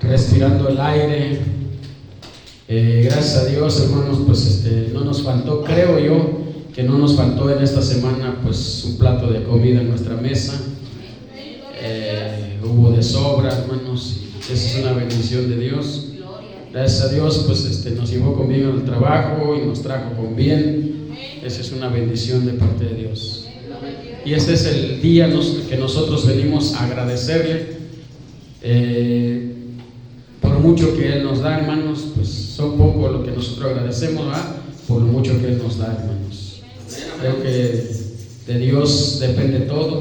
respirando el aire. Gracias a Dios, hermanos, pues no nos faltó, creo yo, que no nos faltó en esta semana pues un plato de comida en nuestra mesa. Hubo de sobra, hermanos, y esa es una bendición de Dios. Gracias a Dios, pues nos llevó con bien al trabajo y nos trajo con bien. Esa es una bendición de parte de Dios. Y este es el día que nosotros venimos a agradecerle. Por mucho que Él nos da, hermanos, pues son poco lo que nosotros agradecemos, ¿verdad? Por lo mucho que Él nos da, hermanos. Creo que de Dios depende todo.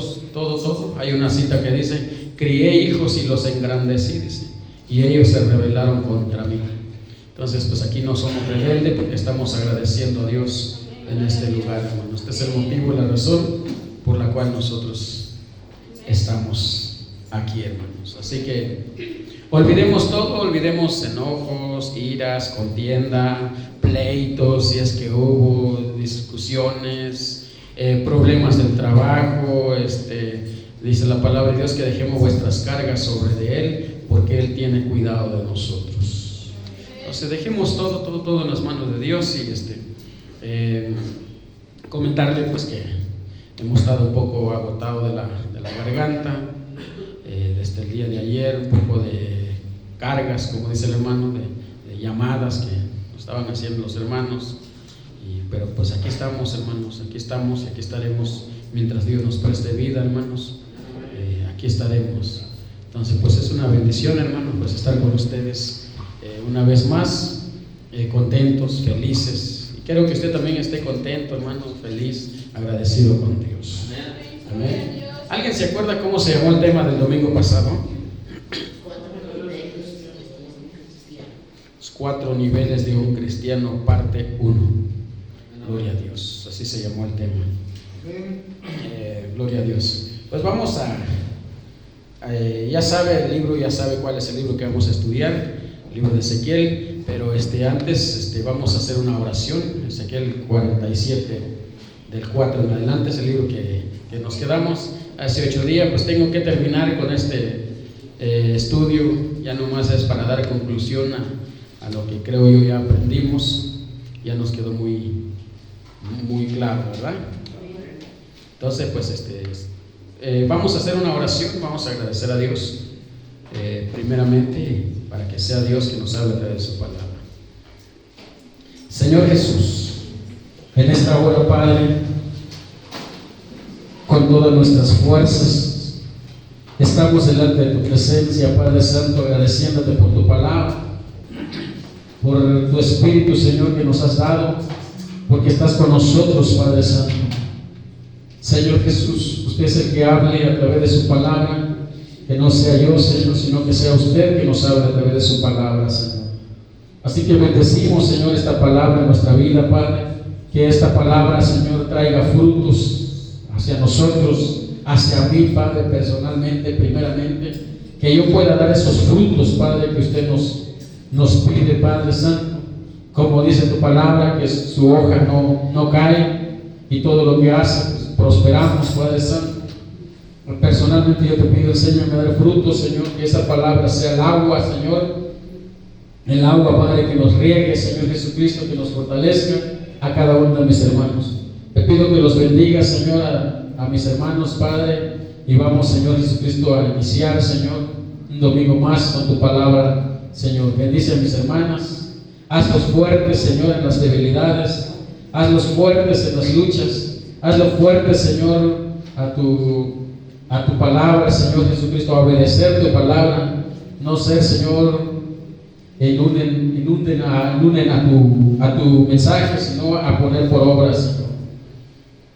Hay una cita que dice: crié hijos y los engrandecí, dice, y ellos se rebelaron contra mí. Entonces, pues aquí no somos rebeldes porque estamos agradeciendo a Dios en este lugar, hermanos. Este es el motivo, la razón por la cual nosotros estamos aquí, hermanos. Así que olvidemos todo, olvidemos enojos, iras, contienda, pleitos, si es que hubo discusiones, problemas del trabajo. Dice la palabra de Dios que dejemos vuestras cargas sobre de Él, porque Él tiene cuidado de nosotros. Entonces dejemos todo en las manos de Dios. Y comentarle pues que hemos estado un poco agotados de la garganta desde el día de ayer, un poco de cargas, como dice el hermano, de llamadas que nos estaban haciendo los hermanos. Pero pues aquí estamos, hermanos, aquí estamos y aquí estaremos mientras Dios nos preste vida, hermanos. Aquí estaremos. Entonces pues es una bendición, hermanos, pues estar con ustedes una vez más, contentos, felices. Y quiero que usted también esté contento, hermano, feliz, agradecido con Dios. Amén. ¿Alguien se acuerda cómo se llamó el tema del domingo pasado? Los 4 niveles de un cristiano, parte 1. Gloria a Dios, así se llamó el tema. Gloria a Dios. Pues vamos ya sabe el libro, ya sabe cuál es el libro que vamos a estudiar, el libro de Ezequiel. Pero antes vamos a hacer una oración. Ezequiel 47, del 4 en adelante, es el libro que nos quedamos. Hace 8 días, pues tengo que terminar con este estudio. Ya nomás es para dar conclusión a lo que creo yo ya aprendimos. Ya nos quedó muy claro, ¿verdad? Entonces, pues vamos a hacer una oración. Vamos a agradecer a Dios primeramente, para que sea Dios que nos hable a través de su palabra. Señor Jesús, en esta hora, Padre, con todas nuestras fuerzas, estamos delante de tu presencia, Padre Santo, agradeciéndote por tu palabra, por tu Espíritu, Señor, que nos has dado, porque estás con nosotros, Padre Santo. Señor Jesús, usted es el que hable a través de su palabra, que no sea yo, Señor, sino que sea usted que nos hable a través de su palabra, Señor. Así que bendecimos, Señor, esta palabra en nuestra vida, Padre, que esta palabra, Señor, traiga frutos hacia nosotros, hacia mí, Padre, personalmente, primeramente, que yo pueda dar esos frutos, Padre, que usted nos pide, Padre Santo. Como dice tu palabra, que su hoja no cae, y todo lo que hace, pues, prosperamos, Padre Santo. Personalmente yo te pido, enséñame a dar frutos, Señor, que esa palabra sea el agua, Señor, el agua, Padre, que nos riegue, Señor Jesucristo, que nos fortalezca a cada uno de mis hermanos. Te pido que los bendiga, Señor, a mis hermanos, Padre, y vamos, Señor Jesucristo, a iniciar, Señor, un domingo más con tu palabra, Señor. Bendice a mis hermanas, hazlos fuertes, Señor, en las debilidades, hazlos fuertes en las luchas, hazlos fuertes, Señor, a tu palabra, Señor Jesucristo, a obedecer tu palabra, no ser, Señor, inunden a tu mensaje, sino a poner por obra, Señor.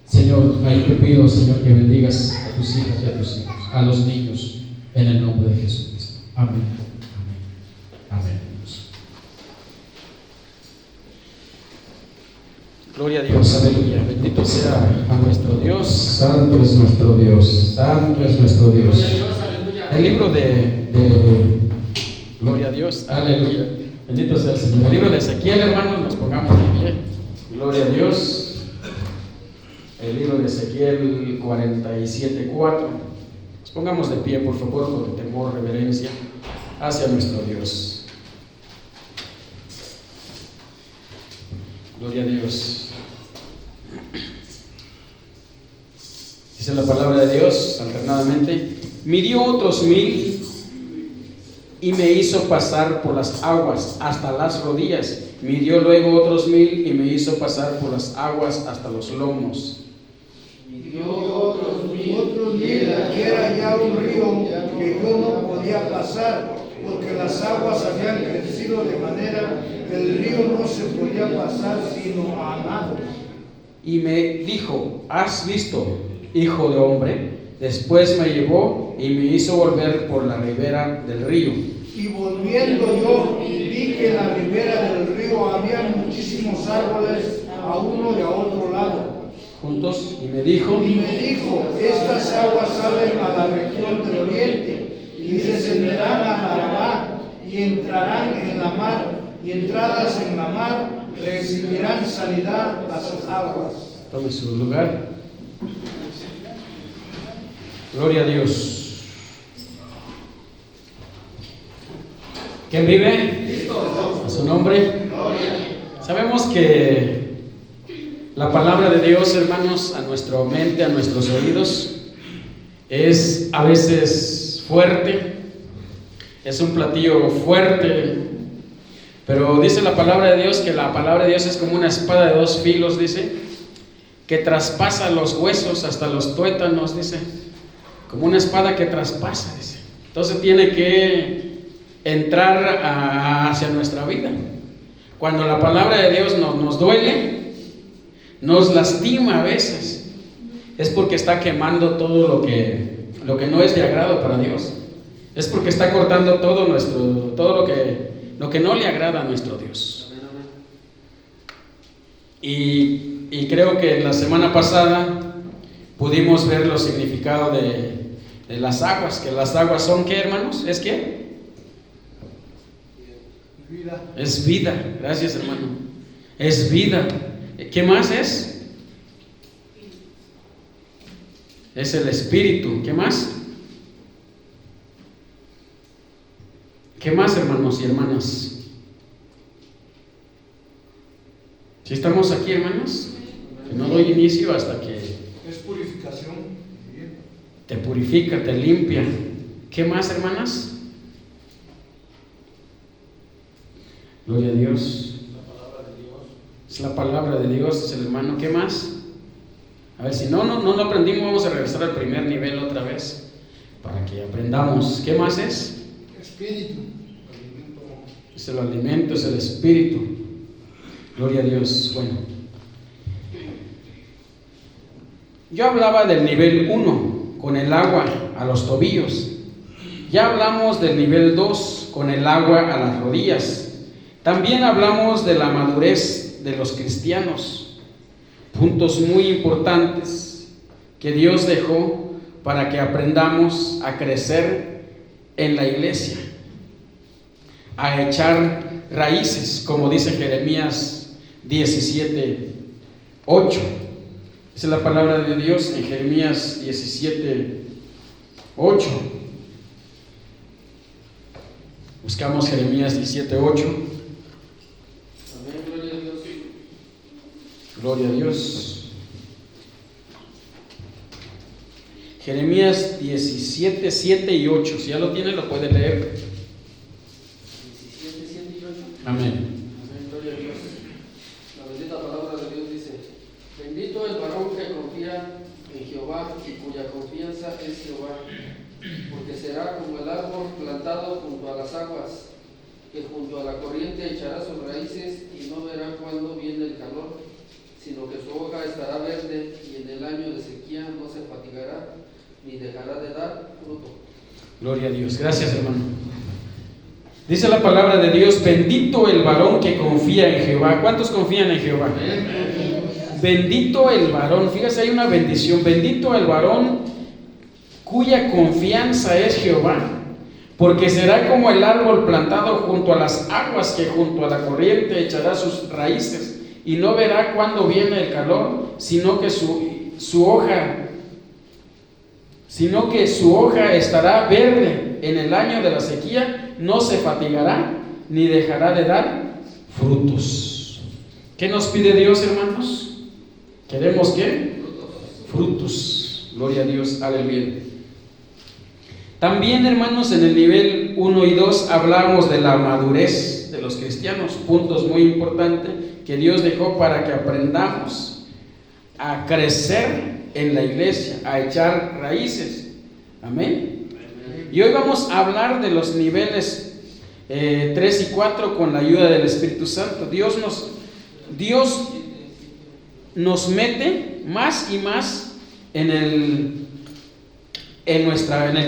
Señor, ahí te pido, Señor, que bendigas a tus hijas y a tus hijos, a los niños, en el nombre de Jesucristo. Amén. Amén. Gloria a Dios, aleluya. Bendito sea a nuestro Dios. Santo es nuestro Dios. Santo es nuestro Dios. El libro de Gloria a Dios, aleluya. Bendito sea el Señor. El libro de Ezequiel, hermanos, nos pongamos de pie. Gloria a Dios. El libro de Ezequiel 47:4. Nos pongamos de pie, por favor, con temor, reverencia. hacia nuestro Dios. Gloria a Dios. Dice la palabra de Dios alternadamente: midió otros 1000 y me hizo pasar por las aguas hasta las rodillas. Midió luego otros 1000 y me hizo pasar por las aguas hasta los lomos. Midió otros mil, y aquí era ya un río que yo no podía pasar, porque las aguas habían crecido de manera que el río no se podía pasar sino a nado. Y me dijo: ¿has visto, hijo de hombre? Después me llevó y me hizo volver por la ribera del río. Y volviendo yo, vi que en la ribera del río había muchísimos árboles a uno y a otro lado. Juntos, y me dijo: estas aguas salen a la región del oriente y descenderán a la mar y entrarán en la mar, y entradas en la mar recibirán sanidad a sus aguas. Tome su lugar. Gloria a Dios. ¿Quién vive? A su nombre. Sabemos que la palabra de Dios, hermanos, a nuestra mente, a nuestros oídos, es a veces fuerte, es un platillo fuerte, pero dice la palabra de Dios que la palabra de Dios es como una espada de 2 filos, dice, que traspasa los huesos hasta los tuétanos, dice, como una espada que traspasa, dice. Entonces tiene que entrar hacia nuestra vida. Cuando la palabra de Dios nos duele, nos lastima a veces, es porque está quemando todo lo que no es de agrado para Dios. Es porque está cortando todo lo que no le agrada a nuestro Dios. Y creo que la semana pasada pudimos ver los significados de las aguas, que las aguas son, ¿qué, hermanos? ¿Es qué? Vida. Es vida, gracias, hermano. Es vida. ¿Qué más es? Es el espíritu. ¿Qué más? ¿Qué más, hermanos y hermanas? ¿Sí estamos aquí, hermanos? Que no doy inicio hasta que Es purificación. te purifica, te limpia. ¿Qué más, hermanas? Gloria a Dios. Es la palabra de Dios, es el hermano. ¿Qué más? A ver, si no lo aprendimos, vamos a regresar al primer nivel otra vez para que aprendamos. ¿Qué más es? Espíritu. Es el alimento, es el espíritu. Gloria a Dios. Bueno, yo hablaba del nivel 1 con el agua a los tobillos. Ya hablamos del nivel 2 con el agua a las rodillas. También hablamos de la madurez de los cristianos, puntos muy importantes que Dios dejó para que aprendamos a crecer en la iglesia, a echar raíces, como dice Jeremías 17:8. Esa es la palabra de Dios en Jeremías 17:8. Buscamos Jeremías 17:8. Gloria a Dios. Jeremías 17, 7 y 8. Si ya lo tiene, lo puede leer. 17, 7 y 8. Amén. Amén, gloria a Dios. La bendita palabra de Dios dice: bendito el varón que confía en Jehová y cuya confianza es Jehová, porque será como el árbol plantado junto a las aguas, que junto a la corriente echará sus raíces y no verá cuándo viene el calor, sino que su hoja estará verde y en el año de sequía no se fatigará ni dejará de dar fruto. Gloria a Dios. Gracias, hermano. Dice la palabra de Dios: bendito el varón que confía en Jehová. ¿Cuántos confían en Jehová? Bendito el varón. Fíjese, hay una bendición. Bendito el varón cuya confianza es Jehová, porque será como el árbol plantado junto a las aguas, que junto a la corriente echará sus raíces y no verá cuándo viene el calor, sino que su hoja sino que su hoja estará verde en el año de la sequía, no se fatigará ni dejará de dar frutos. ¿Qué nos pide Dios, hermanos? ¿Queremos qué? Frutos. Gloria a Dios, aleluya. También, hermanos, en el nivel 1 y 2 hablamos de la madurez de los cristianos, puntos muy importantes que Dios dejó para que aprendamos a crecer en la iglesia, a echar raíces. Amén. Y hoy vamos a hablar de los niveles 3 y 4 con la ayuda del Espíritu Santo. Dios nos mete más y más en el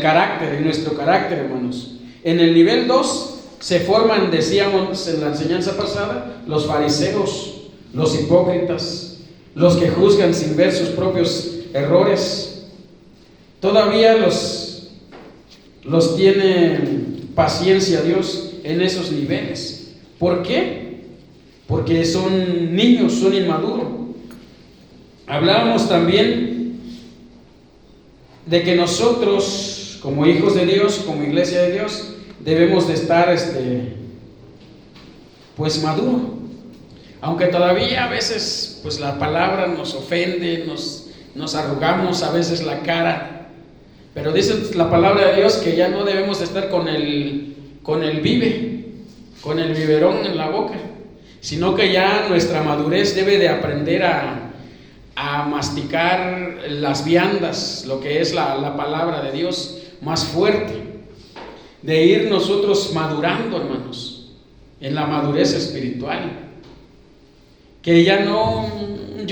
carácter, en nuestro carácter, hermanos. En el nivel 2 se forman, decíamos en la enseñanza pasada, los fariseos, los hipócritas, los que juzgan sin ver sus propios errores. Todavía los tiene paciencia Dios en esos niveles. ¿Por qué? Porque son niños, son inmaduros. Hablábamos también de que nosotros, como hijos de Dios, como iglesia de Dios, debemos de estar pues maduro. Aunque todavía a veces pues la palabra nos ofende, nos arrugamos a veces la cara, pero dice la palabra de Dios que ya no debemos de estar con el biberón en la boca, sino que ya nuestra madurez debe de aprender a masticar las viandas, lo que es la palabra de Dios más fuerte, de ir nosotros madurando, hermanos, en la madurez espiritual. Que yo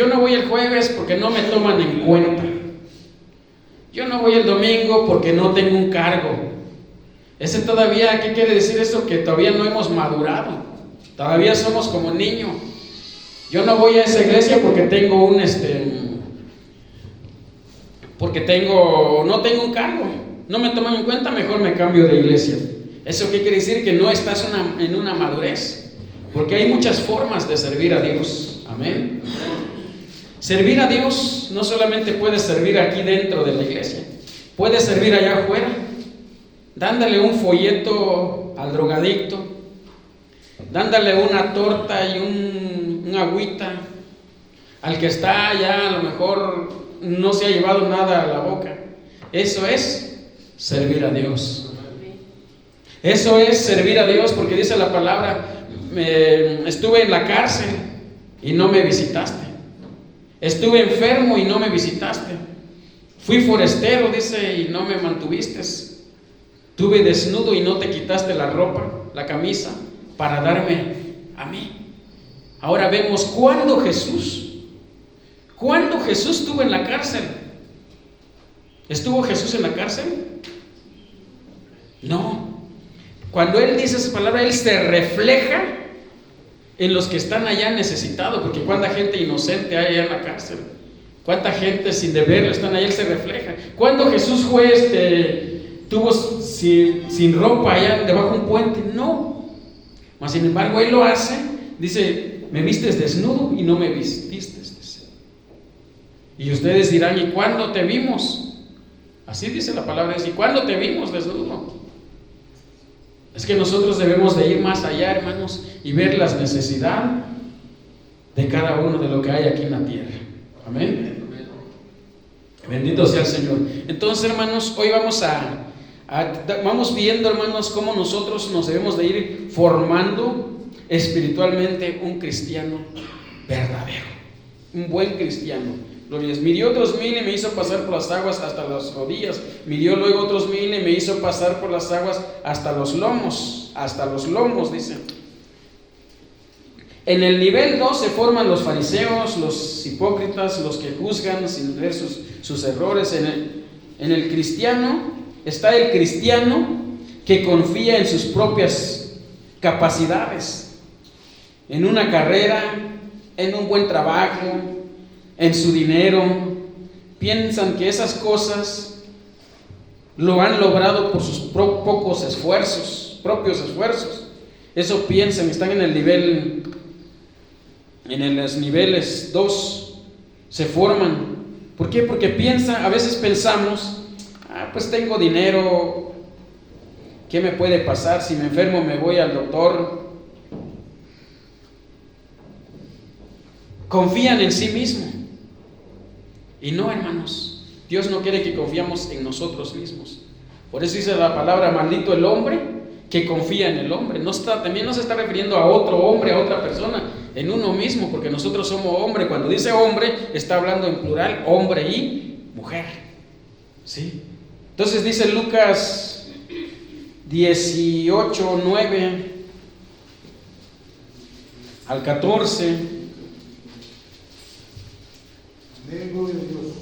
no voy el jueves porque no me toman en cuenta, yo no voy el domingo porque no tengo un cargo. Ese todavía, ¿qué quiere decir eso? Que todavía no hemos madurado, todavía somos como niños. Yo no voy a esa iglesia porque tengo no tengo un cargo, no me toman en cuenta, mejor me cambio de iglesia. ¿Eso qué quiere decir? Que no estás en una madurez, porque hay muchas formas de servir a Dios. Amén. Servir a Dios no solamente puedes servir aquí dentro de la iglesia, puedes servir allá afuera, dándole un folleto al drogadicto, dándole una torta y un agüita al que está allá, a lo mejor no se ha llevado nada a la boca. Eso es servir a Dios. Eso es servir a Dios, porque dice la palabra, estuve en la cárcel y no me visitaste, estuve enfermo y no me visitaste, fui forastero, dice, y no me mantuviste, estuve desnudo y no te quitaste la ropa, la camisa, para darme a mí. Ahora vemos cuando Jesús estuvo en la cárcel. ¿Estuvo Jesús en la cárcel? No. Cuando Él dice esa palabra, Él se refleja en los que están allá necesitados, porque cuánta gente inocente hay allá en la cárcel, cuánta gente sin deberlo están allá, Él se refleja. Cuando Jesús fue, tuvo sin ropa allá debajo de un puente, no. Mas sin embargo Él lo hace, dice, me vistes desnudo y no me vististe. Y ustedes dirán, ¿y cuándo te vimos? Así dice la palabra, ¿y cuándo te vimos desnudo? Es que nosotros debemos de ir más allá, hermanos, y ver las necesidades de cada uno de lo que hay aquí en la tierra. Amén. Bendito sea el Señor. Entonces, hermanos, hoy vamos viendo, hermanos, cómo nosotros nos debemos de ir formando espiritualmente un cristiano verdadero, un buen cristiano. Midió otros 1000 y me hizo pasar por las aguas hasta las rodillas. Midió luego otros 1000 y me hizo pasar por las aguas hasta los lomos, dice. En el nivel 2 se forman los fariseos, los hipócritas, los que juzgan sin ver sus errores. En el cristiano está el cristiano que confía en sus propias capacidades, en una carrera, en un buen trabajo, en su dinero. Piensan que esas cosas lo han logrado por sus propios esfuerzos. Eso piensan, están en los niveles 2, se forman. ¿Por qué? Porque a veces pensamos, Pues tengo dinero, ¿qué me puede pasar? Si me enfermo me voy al doctor. Confían en sí mismo. Y no, hermanos, Dios no quiere que confiamos en nosotros mismos. Por eso dice la palabra, maldito el hombre que confía en el hombre. También no se está refiriendo a otro hombre, a otra persona, en uno mismo, porque nosotros somos hombre. Cuando dice hombre, está hablando en plural, hombre y mujer. ¿Sí? Entonces dice Lucas 18, 9 al 14. Amén, gloria a Dios.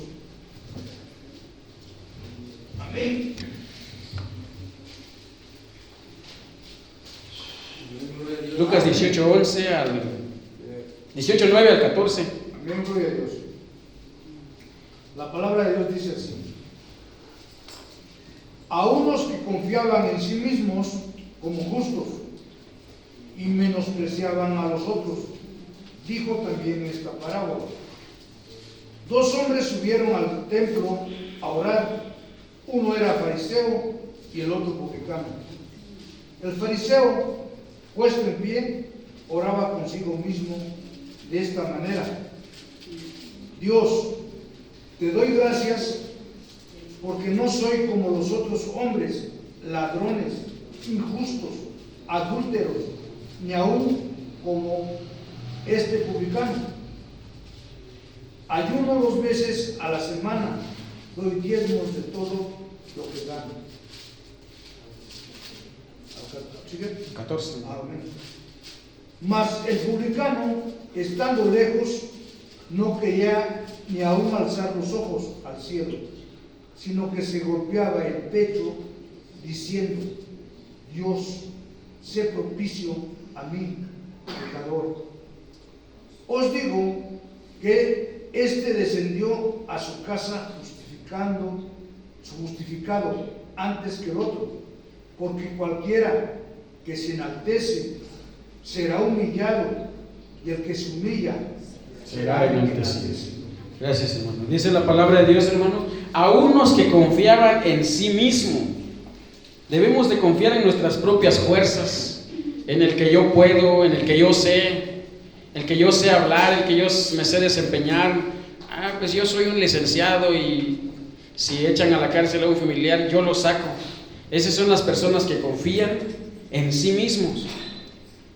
Amén. Lucas 18, 11 al 18, 9 al 14. Amén, gloria a Dios. La palabra de Dios dice así: a unos que confiaban en sí mismos como justos y menospreciaban a los otros, dijo también esta parábola. 2 hombres subieron al templo a orar. Uno era fariseo y el otro publicano. El fariseo, puesto en pie, oraba consigo mismo de esta manera: Dios, te doy gracias porque no soy como los otros hombres, ladrones, injustos, adúlteros, ni aún como este publicano. Ayuno 2 veces a la semana, doy diezmos de todo lo que gano. 14. Amén. Mas el publicano, estando lejos, no quería ni aún alzar los ojos al cielo, sino que se golpeaba el pecho, diciendo: Dios, sé propicio a mí, pecador. Os digo que este descendió a su casa justificado antes que el otro, porque cualquiera que se enaltece será humillado, y el que se humilla será enaltecido. Gracias, hermano. Dice la palabra de Dios, hermano, a unos que confiaban en sí mismo. Debemos de confiar en nuestras propias fuerzas, en el que yo puedo, en el que yo sé, el que yo sé hablar, el que yo me sé desempeñar. Pues yo soy un licenciado y si echan a la cárcel a un familiar, yo lo saco. Esas son las personas que confían en sí mismos.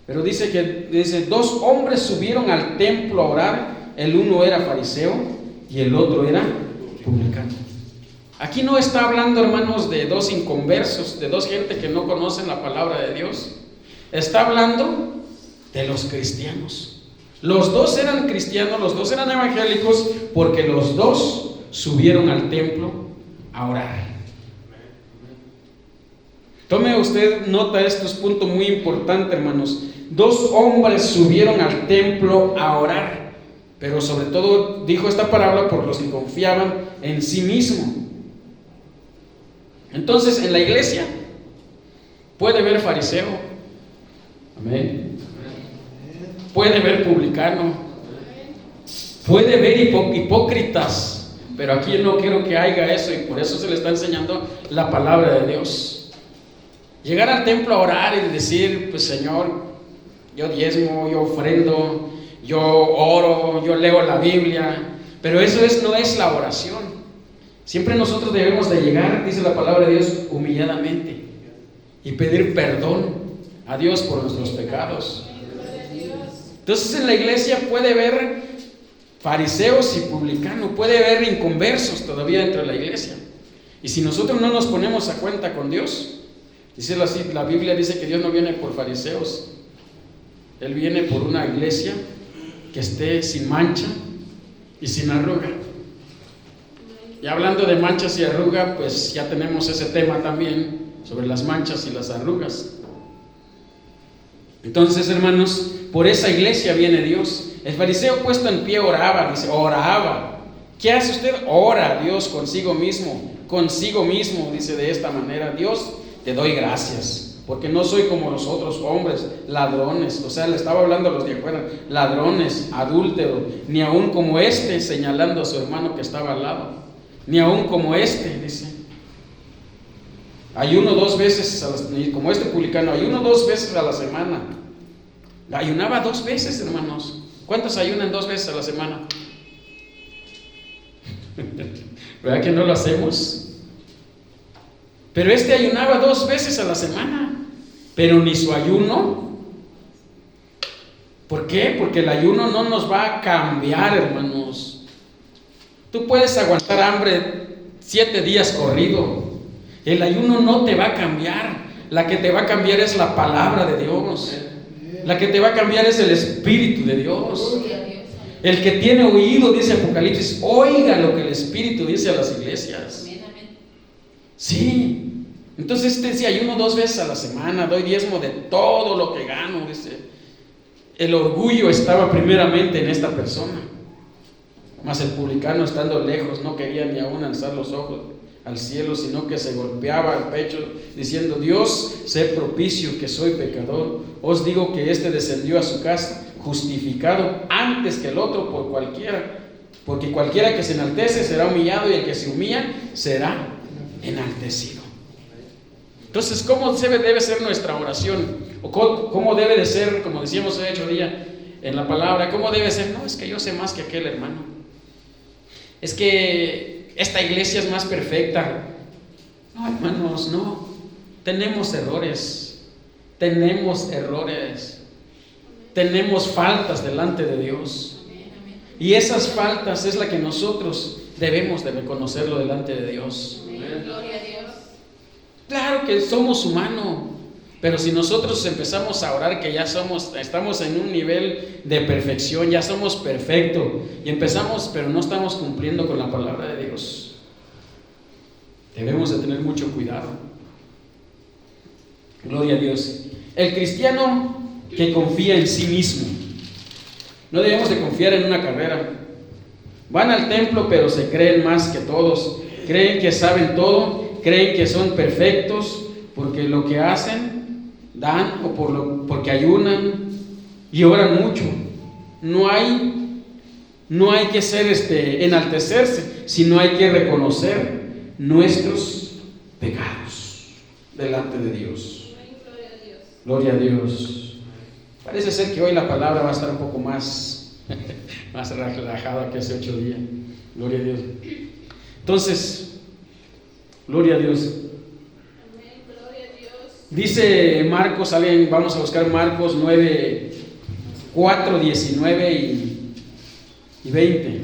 Pero dice 2 hombres subieron al templo a orar. El uno era fariseo y el otro era publicano. Aquí no está hablando, hermanos, de 2 inconversos, de 2 gente que no conocen la palabra de Dios. Está hablando de los cristianos. Los 2 eran cristianos, los 2 eran evangélicos, porque los 2 subieron al templo a orar. Tome usted nota, esto es punto muy importante, hermanos. 2 hombres subieron al templo a orar, pero sobre todo dijo esta parábola por los que confiaban en sí mismo. Entonces, en la iglesia puede haber fariseo, amén. Puede haber publicano, puede haber hipócritas, pero aquí no quiero que haya eso, y por eso se le está enseñando la palabra de Dios. Llegar al templo a orar y decir: pues Señor, yo diezmo, yo ofrendo, yo oro, yo leo la Biblia, pero eso no es la oración. Siempre nosotros debemos de llegar, dice la palabra de Dios, humilladamente y pedir perdón a Dios por nuestros pecados. Entonces en la iglesia puede haber fariseos y publicanos, puede haber inconversos todavía dentro de la iglesia. Y si nosotros no nos ponemos a cuenta con Dios, dice la Biblia dice que Dios no viene por fariseos, Él viene por una iglesia que esté sin mancha y sin arruga. Y hablando de manchas y arruga, pues ya tenemos ese tema también sobre las manchas y las arrugas. Entonces, hermanos, por esa iglesia viene Dios. El fariseo puesto en pie oraba, dice, oraba. ¿Qué hace usted? Ora a Dios consigo mismo, dice de esta manera: Dios, te doy gracias, porque no soy como los otros hombres, ladrones. O sea, le estaba hablando a los de afuera, ladrones, adúlteros, ni aún como este, señalando a su hermano que estaba al lado, ni aún como este, dice. Ayuno 2 veces, como este publicano, ayuno 2 veces a la semana. Ayunaba 2 veces, hermanos. ¿Cuántos ayunan 2 veces a la semana? ¿Verdad que no lo hacemos? Pero este ayunaba 2 veces a la semana, pero ni su ayuno. ¿Por qué? Porque el ayuno no nos va a cambiar, hermanos. Tú puedes aguantar hambre 7 días corrido. El ayuno no te va a cambiar. La que te va a cambiar es la palabra de Dios. La que te va a cambiar es el Espíritu de Dios. El que tiene oído, dice Apocalipsis, oiga lo que el Espíritu dice a las iglesias. Sí. Entonces dice ayuno 2 veces a la semana, doy diezmo de todo lo que gano, dice. El orgullo estaba primeramente en esta persona. Mas el publicano, estando lejos, no quería ni aún alzar los ojos al cielo, sino que se golpeaba el pecho, diciendo: Dios, sé propicio que soy pecador. Os digo que este descendió a su casa justificado antes que el otro por cualquiera, porque cualquiera que se enaltece será humillado, y el que se humilla será enaltecido. Entonces, ¿cómo debe ser nuestra oración? ¿O cómo debe de ser, como decíamos el otro día en la palabra, cómo debe ser? No, es que yo sé más que aquel hermano. Es que esta iglesia es más perfecta. No, hermanos, no. Tenemos errores. Tenemos faltas delante de Dios. Y esas faltas es la que nosotros debemos de reconocerlo delante de Dios. Gloria a Dios. Claro que somos humanos, pero si nosotros empezamos a orar que ya estamos en un nivel de perfección, ya somos perfectos, y empezamos, pero no estamos cumpliendo con la palabra de Dios, debemos de tener mucho cuidado. Gloria a Dios. El cristiano que confía en sí mismo. No debemos de confiar en una carrera. Van al templo, pero se creen más que todos. Creen que saben todo, creen que son perfectos, porque lo que hacen, dan, o porque ayunan y oran mucho. No hay que enaltecerse, sino hay que reconocer nuestros pecados delante de Dios. Gloria a Dios. Parece ser que hoy la palabra va a estar un poco más relajada que hace 8 días. Gloria a Dios. Entonces, gloria a Dios. Dice Marcos, vamos a buscar Marcos 9, 4, 19 y 20.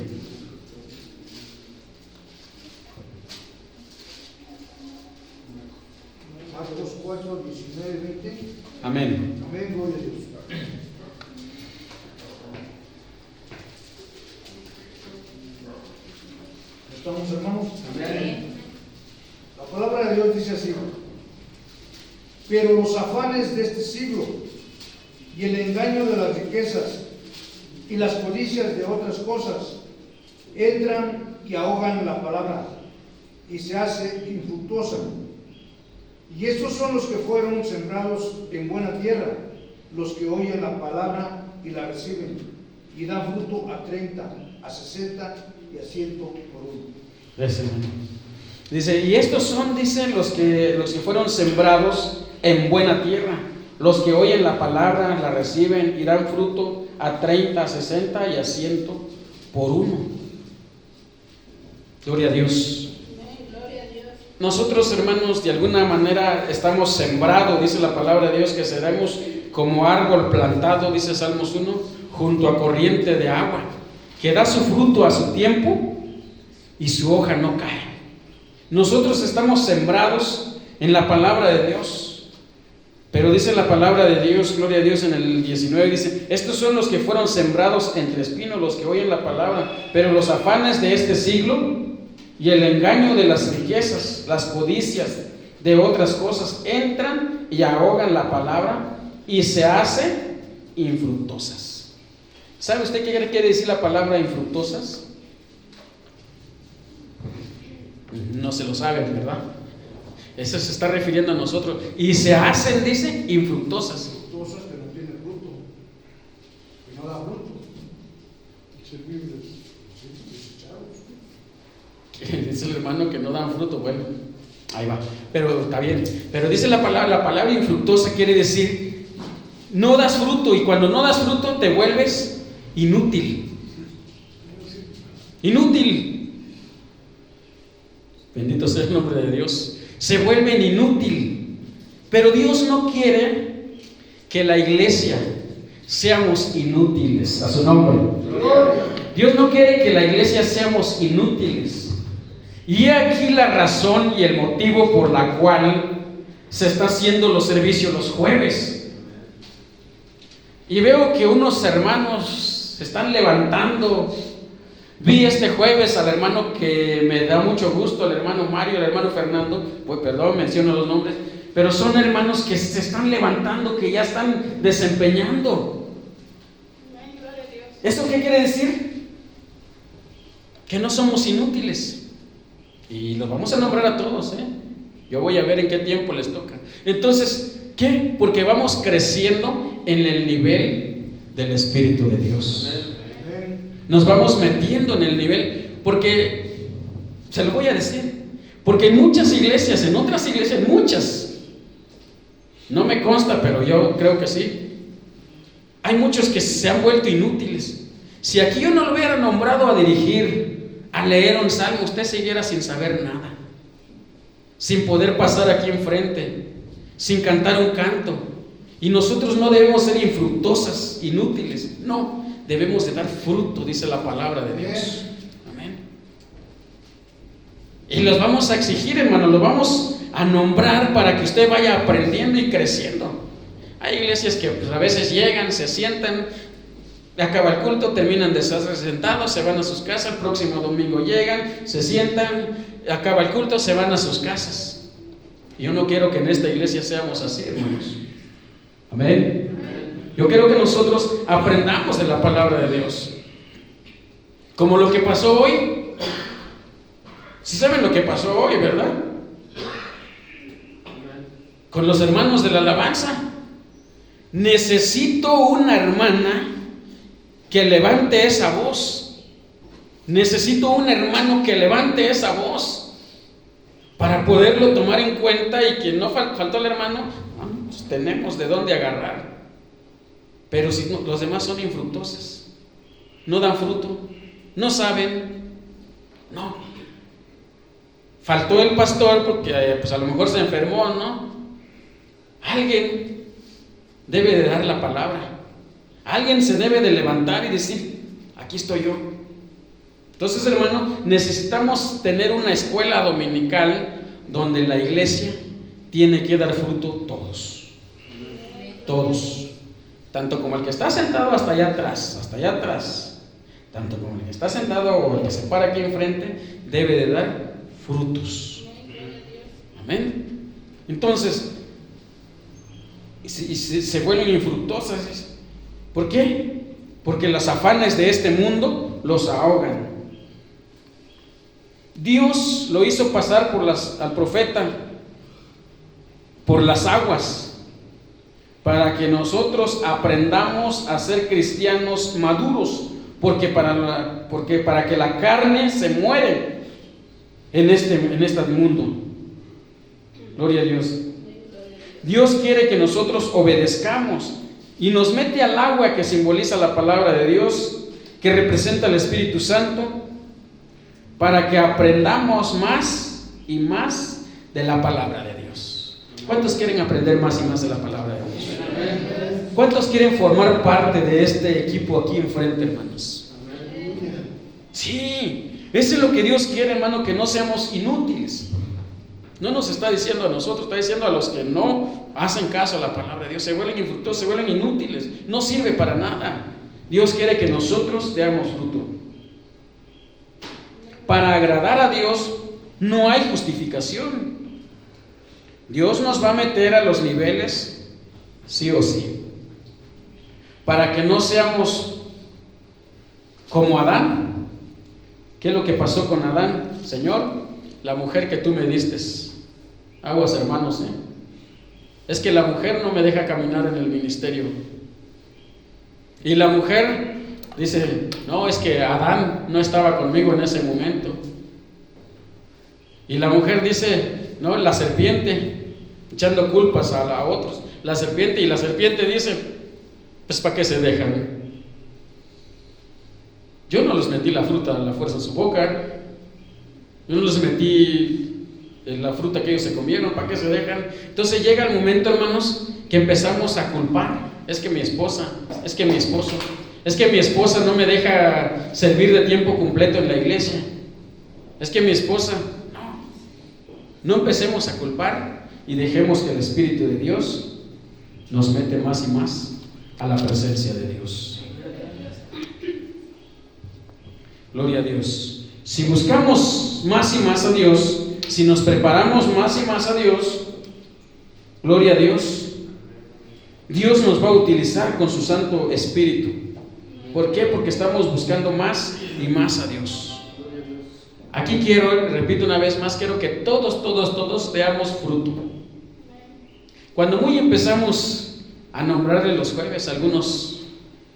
Marcos 4, 19, 20. Amén. Amén, gloria a Dios. ¿Estamos, hermanos? Amén. La palabra de Dios dice así: pero los afanes de este siglo y el engaño de las riquezas y las codicias de otras cosas entran y ahogan la palabra y se hace infructuosa. Y estos son los que fueron sembrados en buena tierra, los que oyen la palabra y la reciben, y dan fruto a 30, a 60 y a 100 por uno. Gracias, hermano. Dice, y estos son, dicen, los que fueron sembrados en buena tierra, los que oyen la palabra, la reciben y dan fruto a 30, a 60 y a 100 por uno. Gloria a Dios. Nosotros, hermanos, de alguna manera estamos sembrados, dice la palabra de Dios, que seremos como árbol plantado, dice Salmos 1, junto a corriente de agua, que da su fruto a su tiempo y su hoja no cae. Nosotros estamos sembrados en la palabra de Dios, pero dice la palabra de Dios, gloria a Dios, en el 19 dice, estos son los que fueron sembrados entre espinos, los que oyen la palabra, pero los afanes de este siglo y el engaño de las riquezas, las codicias de otras cosas entran y ahogan la palabra y se hacen infructuosas. ¿Sabe usted qué quiere decir la palabra infructuosas? No se lo saben, ¿verdad? Eso se está refiriendo a nosotros. Y se hacen, dice, infructuosas. Infructuosas que no tienen fruto, que no da fruto. Dice el hermano que no dan fruto. Bueno, Ahí va, pero está bien. Pero dice la palabra infructuosa quiere decir no das fruto, y cuando no das fruto te vuelves inútil. Inútil. Bendito sea el nombre de Dios. Se vuelven inútil. Pero Dios no quiere que la iglesia seamos inútiles. A su nombre. Dios no quiere que la iglesia seamos inútiles. Y he aquí la razón y el motivo por la cual se está haciendo los servicios los jueves. Y veo que unos hermanos se están levantando. Vi este jueves al hermano que me da mucho gusto, el hermano Mario, el hermano Fernando, pues perdón, menciono los nombres, pero son hermanos que se están levantando, que ya están desempeñando. ¿Eso qué quiere decir? Que no somos inútiles. Y los vamos a nombrar a todos, Yo voy a ver en qué tiempo les toca. Entonces, ¿qué? Porque vamos creciendo en el nivel del Espíritu de Dios. Nos vamos metiendo en el nivel, porque, se lo voy a decir, porque en muchas iglesias, en otras iglesias, muchas, no me consta, pero yo creo que sí, hay muchos que se han vuelto inútiles. Si aquí yo no lo hubiera nombrado a dirigir, a leer un salmo, usted siguiera sin saber nada, sin poder pasar aquí enfrente, sin cantar un canto. Y nosotros no debemos ser infructuosas, inútiles, no, debemos de dar fruto, dice la palabra de Dios. Amén. Y los vamos a exigir, hermano, los vamos a nombrar para que usted vaya aprendiendo y creciendo. Hay iglesias que pues, a veces llegan, se sientan, acaba el culto, terminan de estar sentados, se van a sus casas, el próximo domingo llegan, se sientan, acaba el culto, se van a sus casas. Y yo no quiero que en esta iglesia seamos así, hermanos. Amén. Yo quiero que nosotros aprendamos de la palabra de Dios. Como lo que pasó hoy. ¿Sí saben lo que pasó hoy, verdad? Con los hermanos de la alabanza. Necesito una hermana que levante esa voz. Necesito un hermano que levante esa voz para poderlo tomar en cuenta, y que no faltó el hermano, pues tenemos de dónde agarrar. Pero si no, los demás son infructuosos, no dan fruto, no saben, no. Faltó el pastor porque pues a lo mejor se enfermó, ¿no? Alguien debe de dar la palabra. Alguien se debe de levantar y decir, aquí estoy yo. Entonces, hermano, necesitamos tener una escuela dominical donde la iglesia tiene que dar fruto todos. Todos. Tanto como el que está sentado hasta allá atrás. Tanto como el que está sentado o el que se para aquí enfrente, debe de dar frutos. Amén. Entonces, si se vuelven infructuosas, ¿por qué? Porque los afanes de este mundo los ahogan. Dios lo hizo pasar al profeta por las aguas para que nosotros aprendamos a ser cristianos maduros, porque para que la carne se muere en este mundo. Gloria a Dios. Dios quiere que nosotros obedezcamos. Y nos mete al agua, que simboliza la palabra de Dios, que representa el Espíritu Santo, para que aprendamos más y más de la palabra de Dios. ¿Cuántos quieren aprender más y más de la palabra de Dios? ¿Cuántos quieren formar parte de este equipo aquí enfrente, hermanos? Sí, eso es lo que Dios quiere, hermano, que no seamos inútiles. No nos está diciendo a nosotros, está diciendo a los que no hacen caso a la palabra de Dios. Se vuelven infructuosos, se vuelven inútiles, no sirve para nada. Dios quiere que nosotros demos fruto. Para agradar a Dios no hay justificación. Dios nos va a meter a los niveles sí o sí, para que no seamos como Adán. ¿Qué es lo que pasó con Adán? Señor, la mujer que tú me diste, aguas, hermanos, es que la mujer no me deja caminar en el ministerio. Y la mujer dice, no, es que Adán no estaba conmigo en ese momento. Y la mujer dice, ¿no? La serpiente, echando culpas a otros. La serpiente dice, pues ¿para qué se dejan? Yo no les metí la fruta a la fuerza en su boca. Yo no les metí la fruta que ellos se comieron, ¿para qué se dejan? Entonces llega el momento, hermanos, que empezamos a culpar. Es que mi esposa, es que mi esposo, es que mi esposa no me deja servir de tiempo completo en la iglesia. Es que mi esposa, no empecemos a culpar y dejemos que el Espíritu de Dios nos mete más y más a la presencia de Dios. Gloria a Dios. Si buscamos más y más a Dios, si nos preparamos más y más a Dios, gloria a Dios, Dios nos va a utilizar con su Santo Espíritu. ¿Por qué? Porque estamos buscando más y más a Dios. Aquí repito una vez más, quiero que todos veamos fruto. Cuando muy empezamos a nombrarle los jueves, algunos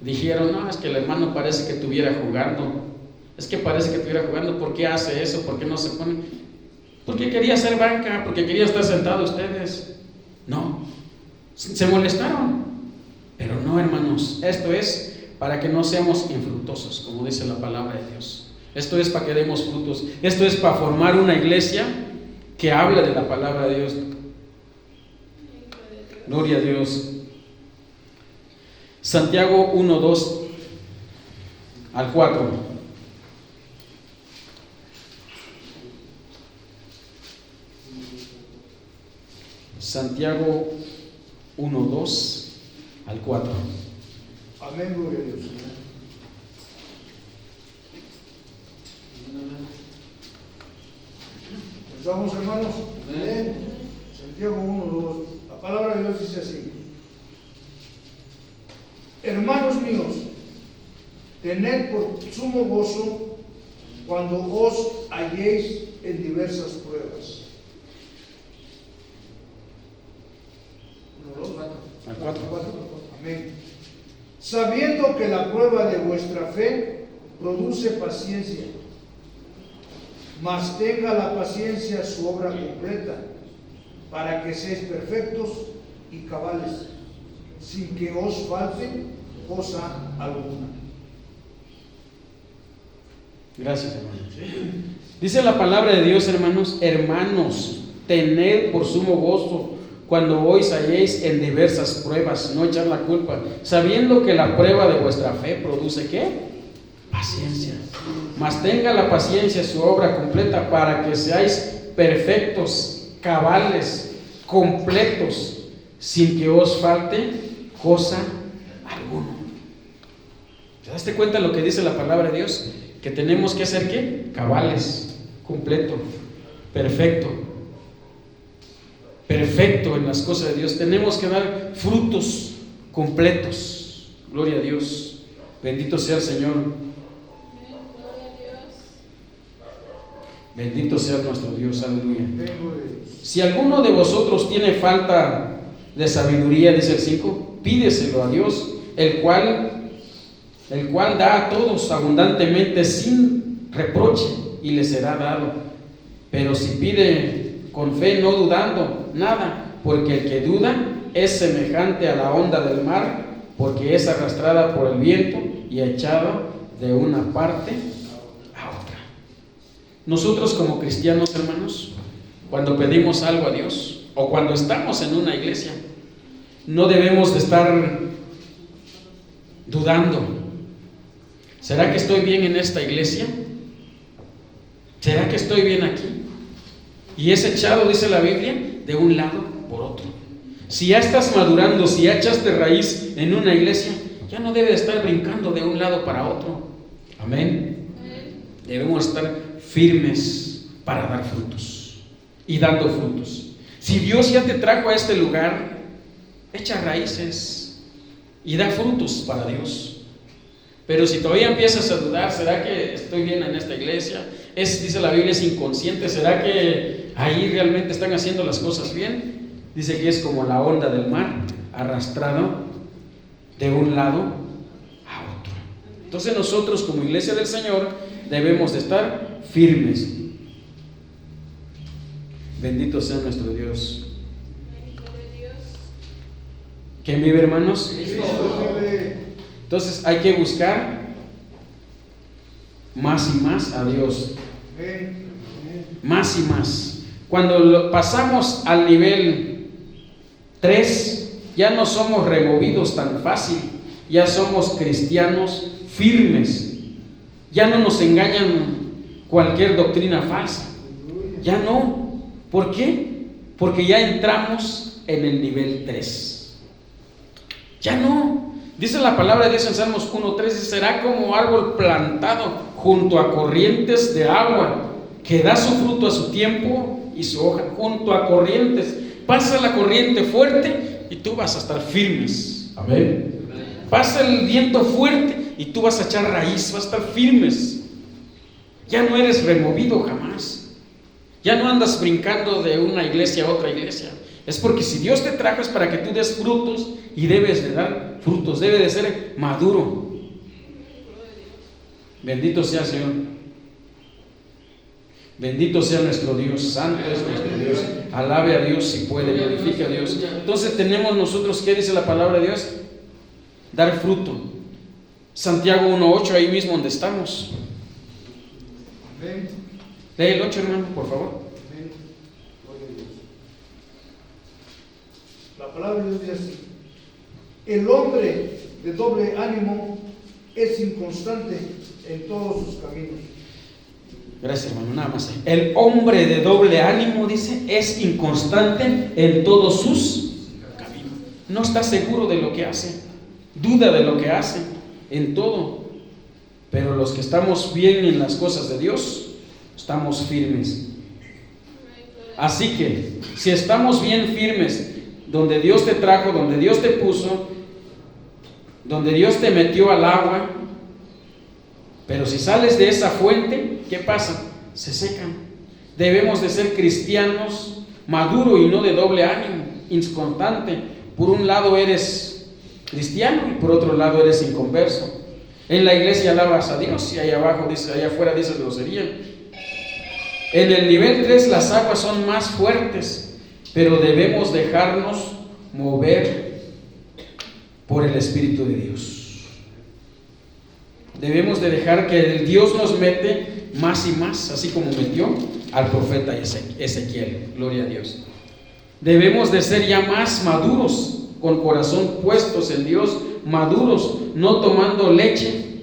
dijeron, no, es que el hermano parece que estuviera jugando. Es que parece que estuviera jugando. ¿Por qué hace eso? ¿Por qué no se pone? Porque quería hacer banca, porque quería estar sentado ustedes. No, se molestaron. Pero no, hermanos, esto es para que no seamos infructuosos, como dice la palabra de Dios. Esto es para que demos frutos. Esto es para formar una iglesia que habla de la palabra de Dios. Gloria a Dios. Santiago 1:2 al 4. Santiago 1:2 al 4. Amén, gloria a Dios. ¿Estamos, hermanos? Amén. Santiago 1:2. La palabra de Dios dice así: hermanos míos, tened por sumo gozo cuando os halléis en diversas pruebas. Al 4. Amén. Sabiendo que la prueba de vuestra fe produce paciencia, mas tenga la paciencia su obra completa, para que seáis perfectos y cabales, sin que os falte cosa alguna. Gracias, hermanos. Dice la palabra de Dios, hermanos, tened por sumo gozo cuando os halléis en diversas pruebas, no echar la culpa, sabiendo que la prueba de vuestra fe produce ¿qué? Paciencia. Mas tenga la paciencia su obra completa, para que seáis perfectos, cabales, completos, sin que os falte cosa alguna. ¿Te das cuenta lo que dice la palabra de Dios? Que tenemos que ser ¿qué? Cabales, completo, perfecto en las cosas de Dios. Tenemos que dar frutos completos. Gloria a Dios. Bendito sea el Señor. Bendito sea nuestro Dios. Aleluya. Si alguno de vosotros tiene falta de sabiduría, dice el 5, pídeselo a Dios, el cual da a todos abundantemente sin reproche, y le será dado. Pero si pide con fe, no dudando nada, porque el que duda es semejante a la onda del mar, porque es arrastrada por el viento y echada de una parte a otra. Nosotros como cristianos, hermanos, cuando pedimos algo a Dios o cuando estamos en una iglesia, no debemos de estar dudando. ¿Será que estoy bien en esta iglesia? ¿Será que estoy bien aquí? Y es echado, dice la Biblia, de un lado por otro. Si ya estás madurando, si ya echaste raíz en una iglesia, ya no debe de estar brincando de un lado para otro. Amén. Debemos estar firmes para dar frutos y dando frutos. Si Dios ya te trajo a este lugar, echa raíces y da frutos para Dios. Pero si todavía empiezas a dudar, ¿será que estoy bien en esta iglesia? Dice la Biblia, es inconsciente. ¿Será que ahí realmente están haciendo las cosas bien? Dice que es como la onda del mar, arrastrado de un lado a otro. Entonces nosotros como iglesia del Señor debemos de estar firmes. Bendito sea nuestro Dios. ¿Quién vive, hermanos? Entonces hay que buscar más y más a Dios. Más y más. Cuando pasamos al nivel 3, ya no somos removidos tan fácil. Ya somos cristianos firmes. Ya no nos engañan cualquier doctrina falsa. Ya no. ¿Por qué? Porque ya entramos en el nivel 3. Ya no. Dice la palabra de Dios en Salmos 1:3, será como árbol plantado junto a corrientes de agua, que da su fruto a su tiempo y su hoja junto a corrientes. Pasa la corriente fuerte y tú vas a estar firmes. Amén. Pasa el viento fuerte y tú vas a echar raíz, vas a estar firmes. Ya no eres removido jamás. Ya no andas brincando de una iglesia a otra iglesia. Es porque si Dios te trajo es para que tú des frutos, y debes de dar frutos, debe de ser maduro. Bendito sea el Señor. Bendito sea nuestro Dios. Santo es nuestro Dios. Alabe a Dios si puede, glorifique a Dios. Entonces tenemos nosotros, ¿qué dice la palabra de Dios? Dar fruto. Santiago 1:8, ahí mismo donde estamos. Lee el 8, hermano, por favor. La palabra de Dios dice así: el hombre de doble ánimo es inconstante en todos sus caminos. Gracias, hermano, nada más. El hombre de doble ánimo, dice, es inconstante en todos sus caminos. No está seguro de lo que hace, duda de lo que hace en todo. Pero los que estamos bien en las cosas de Dios, estamos firmes. Así que, si estamos bien firmes, donde Dios te trajo, donde Dios te puso, donde Dios te metió al agua, pero si sales de esa fuente, ¿qué pasa? Se secan. Debemos de ser cristianos maduros y no de doble ánimo, inconstante. Por un lado eres cristiano y por otro lado eres inconverso. En la iglesia alabas a Dios y allá abajo dice, allá afuera dice grosería. En el nivel 3 las aguas son más fuertes, pero debemos dejarnos mover por el Espíritu de Dios. Debemos de dejar que el Dios nos mete más y más, así como metió al profeta Ezequiel. Gloria a Dios. Debemos de ser ya más maduros, con corazón puestos en Dios, maduros, no tomando leche.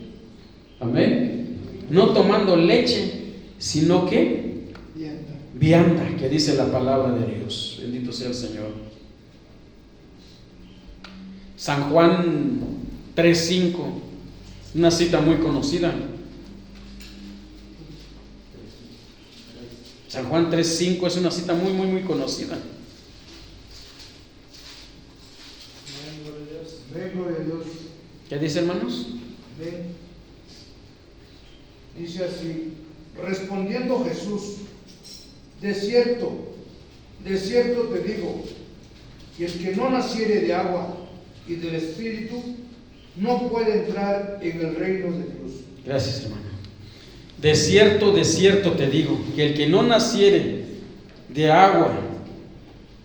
Amén. No tomando leche, sino que vianda, que dice la palabra de Dios. Bendito sea el Señor. San Juan 3:5, una cita muy conocida. San Juan 3:5 es una cita muy conocida. ¿Qué dice, hermanos? Dice así: respondiendo Jesús, de cierto te digo, que el que no naciere de agua y del Espíritu no puede entrar en el reino de Dios. Gracias, hermano. De cierto te digo, que el que no naciere de agua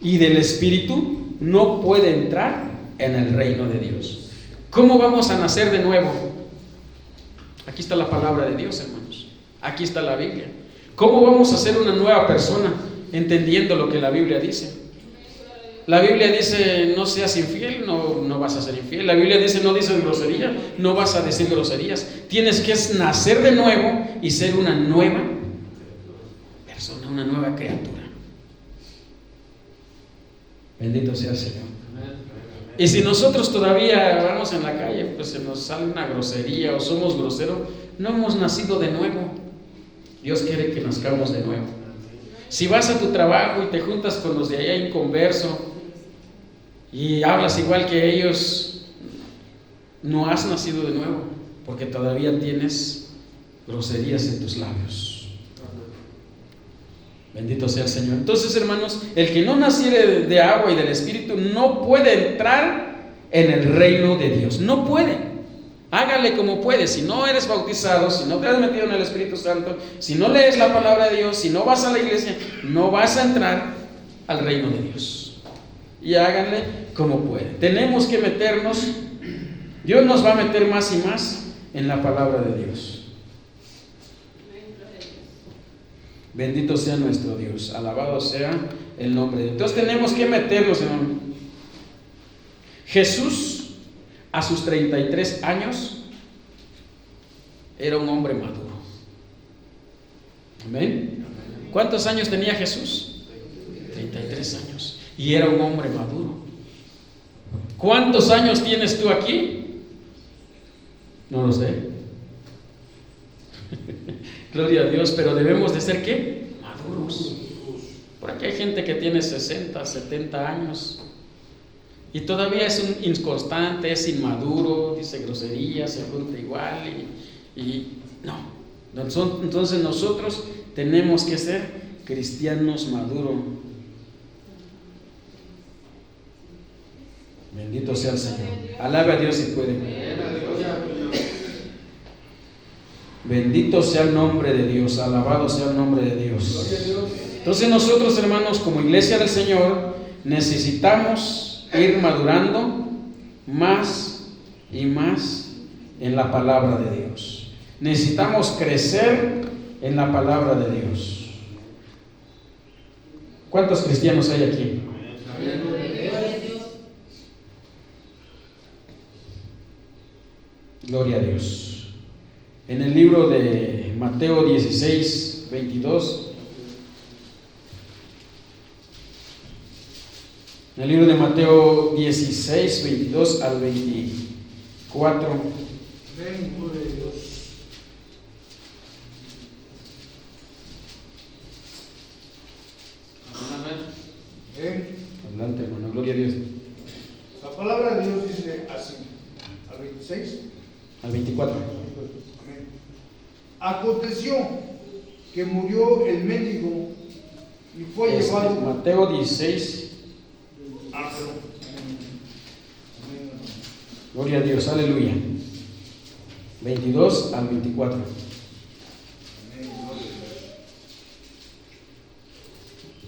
y del Espíritu no puede entrar en el reino de Dios. ¿Cómo vamos a nacer de nuevo? Aquí está la palabra de Dios, hermanos. Aquí está la Biblia. ¿Cómo vamos a ser una nueva persona entendiendo lo que la Biblia dice? La Biblia dice no seas infiel, no vas a ser infiel. La Biblia dice no dices grosería, no vas a decir groserías. Tienes que nacer de nuevo y ser una nueva persona, una nueva criatura. Bendito sea el Señor. Y si nosotros todavía vamos en la calle, pues se nos sale una grosería o somos groseros, no hemos nacido de nuevo. Dios quiere que nazcamos de nuevo. Si vas a tu trabajo y te juntas con los de allá inconverso y hablas igual que ellos, no has nacido de nuevo, porque todavía tienes groserías en tus labios. Bendito sea el Señor. Entonces, hermanos, el que no naciere de agua y del Espíritu no puede entrar en el reino de Dios. No puede. Hágale como puede. Si no eres bautizado, si no te has metido en el Espíritu Santo, si no lees la palabra de Dios, si no vas a la iglesia, no vas a entrar al reino de Dios. Y háganle como puede. Tenemos que meternos. Dios nos va a meter más y más en la palabra de Dios. Bendito sea nuestro Dios, alabado sea el nombre de Dios. Entonces tenemos que meternos en... Jesús, a sus 33 años, era un hombre maduro. Amén. ¿Cuántos años tenía Jesús? 33 años. Y era un hombre maduro. ¿Cuántos años tienes tú aquí? No lo sé. Gloria a Dios, pero debemos de ser ¿qué? Maduros. Por aquí hay gente que tiene 60, 70 años y todavía es un inconstante, es inmaduro, dice groserías, se junta igual y no. Entonces nosotros tenemos que ser cristianos maduros. Bendito sea el Señor. Alabe a Dios si puede. Bendito sea el nombre de Dios, alabado sea el nombre de Dios. Entonces nosotros, hermanos, como iglesia del Señor, necesitamos ir madurando más y más en la palabra de Dios. Necesitamos crecer en la palabra de Dios. ¿Cuántos cristianos hay aquí? Gloria a Dios. En el libro de Mateo 16, 22, en el libro de Mateo 16, 22 al 24, adelante, hermano, gloria a Dios. La palabra de Dios dice así, al 26, Al 24. Aconteció que murió el mendigo y fue llevado. Mateo 16. Perdón. Gloria a Dios, aleluya. 22 al 24.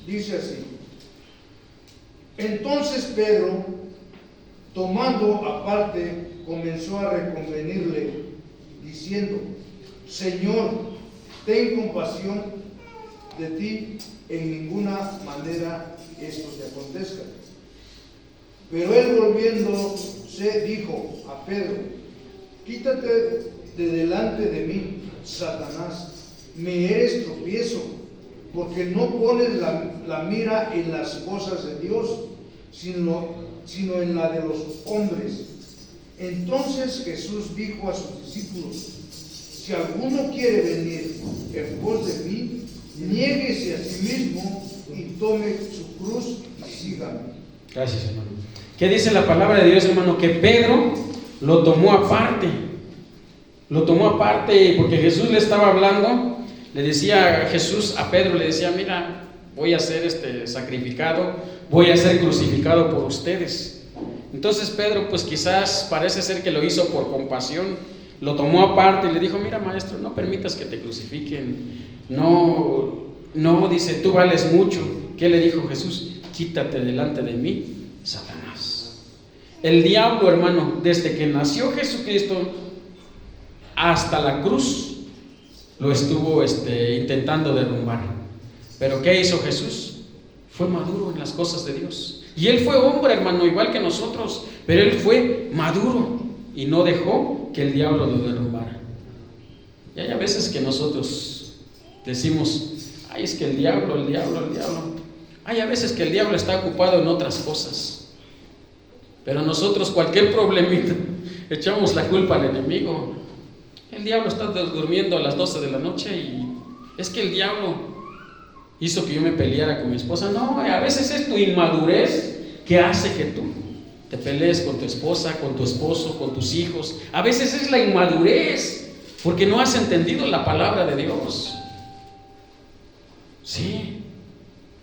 Dice así: Entonces Pedro, tomando aparte, comenzó a reconvenirle, diciendo: Señor, ten compasión de ti, en ninguna manera esto te acontezca. Pero él, volviéndose, dijo a Pedro: Quítate de delante de mí, Satanás, me eres tropiezo, porque no pones la mira en las cosas de Dios, sino en la de los hombres. Entonces Jesús dijo a sus discípulos: Si alguno quiere venir en pos de mí, niéguese a sí mismo y tome su cruz y sígame. Gracias, hermano. ¿Qué dice la palabra de Dios, hermano? Que Pedro lo tomó aparte. Lo tomó aparte porque Jesús le estaba hablando. Le decía Jesús a Pedro, le decía: mira, voy a ser sacrificado, voy a ser crucificado por ustedes. Entonces Pedro, pues quizás parece ser que lo hizo por compasión. Lo tomó aparte y le dijo: mira, maestro, no permitas que te crucifiquen. No, dice, tú vales mucho. ¿Qué le dijo Jesús? Quítate delante de mí, Satanás. El diablo, hermano, desde que nació Jesucristo hasta la cruz, lo estuvo intentando derrumbar. Pero ¿qué hizo Jesús? Fue maduro en las cosas de Dios. Y él fue hombre, hermano, igual que nosotros, pero él fue maduro y no dejó que el diablo lo derrumbara. Y hay a veces que nosotros decimos: ay, es que el diablo. Hay a veces que el diablo está ocupado en otras cosas, pero nosotros cualquier problemita echamos la culpa al enemigo. El diablo está durmiendo a las 12 de la noche y es que el diablo hizo que yo me peleara con mi esposa. No, a veces es tu inmadurez que hace que tú te pelees con tu esposa, con tu esposo, con tus hijos. A veces es la inmadurez, porque no has entendido la palabra de Dios. Sí.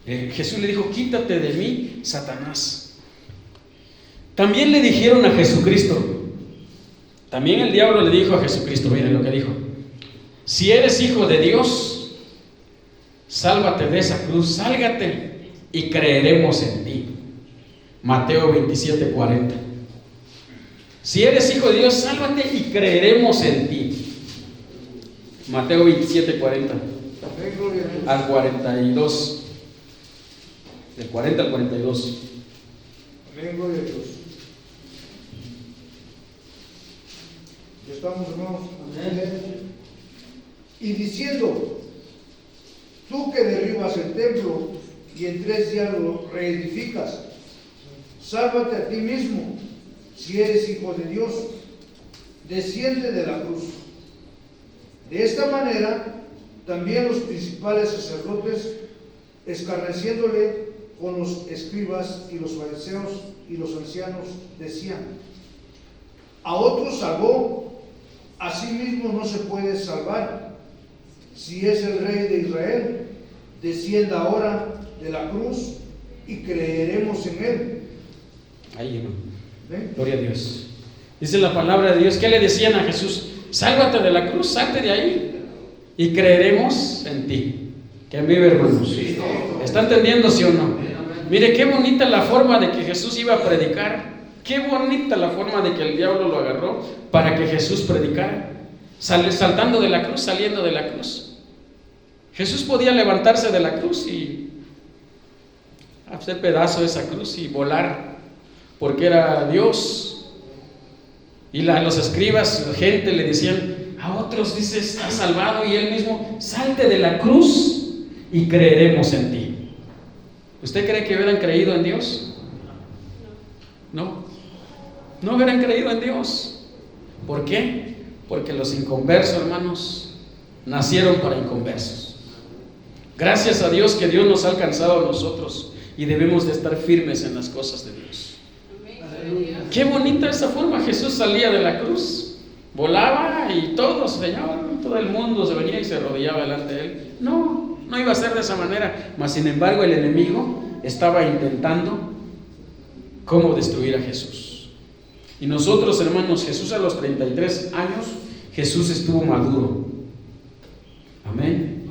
Jesús le dijo: quítate de mí, Satanás. También le dijeron a Jesucristo: También el diablo le dijo a Jesucristo, miren lo que dijo: si eres hijo de Dios, sálvate de esa cruz, sálgate y creeremos en ti. Mateo 27:40. Si eres hijo de Dios, sálvate y creeremos en ti. Mateo 27:40 al 42. Del 40 al 42. Amén, gloria a Dios. ¿Ya estamos, hermanos? Amén. Y diciendo: tú que derribas el templo y en 3 días lo reedificas, sálvate a ti mismo, si eres hijo de Dios, desciende de la cruz. De esta manera, también los principales sacerdotes, escarneciéndole con los escribas y los fariseos y los ancianos, decían: a otros salvó, a sí mismo no se puede salvar. Si es el Rey de Israel, descienda ahora de la cruz y creeremos en él. Ahí, hermano. ¿Ven? Gloria a Dios. Dice la palabra de Dios. ¿Qué le decían a Jesús? Sálvate de la cruz, salte de ahí y creeremos en ti. ¿Quién vive, hermanos? ¿Está entendiendo, sí o no? Mire qué bonita la forma de que Jesús iba a predicar. Qué bonita la forma de que el diablo lo agarró para que Jesús predicara. Saltando de la cruz, saliendo de la cruz. Jesús podía levantarse de la cruz y hacer pedazo de esa cruz y volar, porque era Dios. Y los escribas, la gente le decían a otros, dice, está salvado, y él mismo: salte de la cruz y creeremos en ti. ¿Usted cree que hubieran creído en Dios? No, no hubieran creído en Dios. ¿Por qué? Porque los inconversos, hermanos, nacieron para inconversos. Gracias a Dios que Dios nos ha alcanzado a nosotros y debemos de estar firmes en las cosas de Dios. Qué bonita esa forma. Jesús salía de la cruz, volaba y todos, Señor, todo el mundo se venía y se arrodillaba delante de él. No, no iba a ser de esa manera. Mas sin embargo el enemigo estaba intentando cómo destruir a Jesús. Y nosotros, hermanos, Jesús a los 33 años, Jesús estuvo maduro. Amén.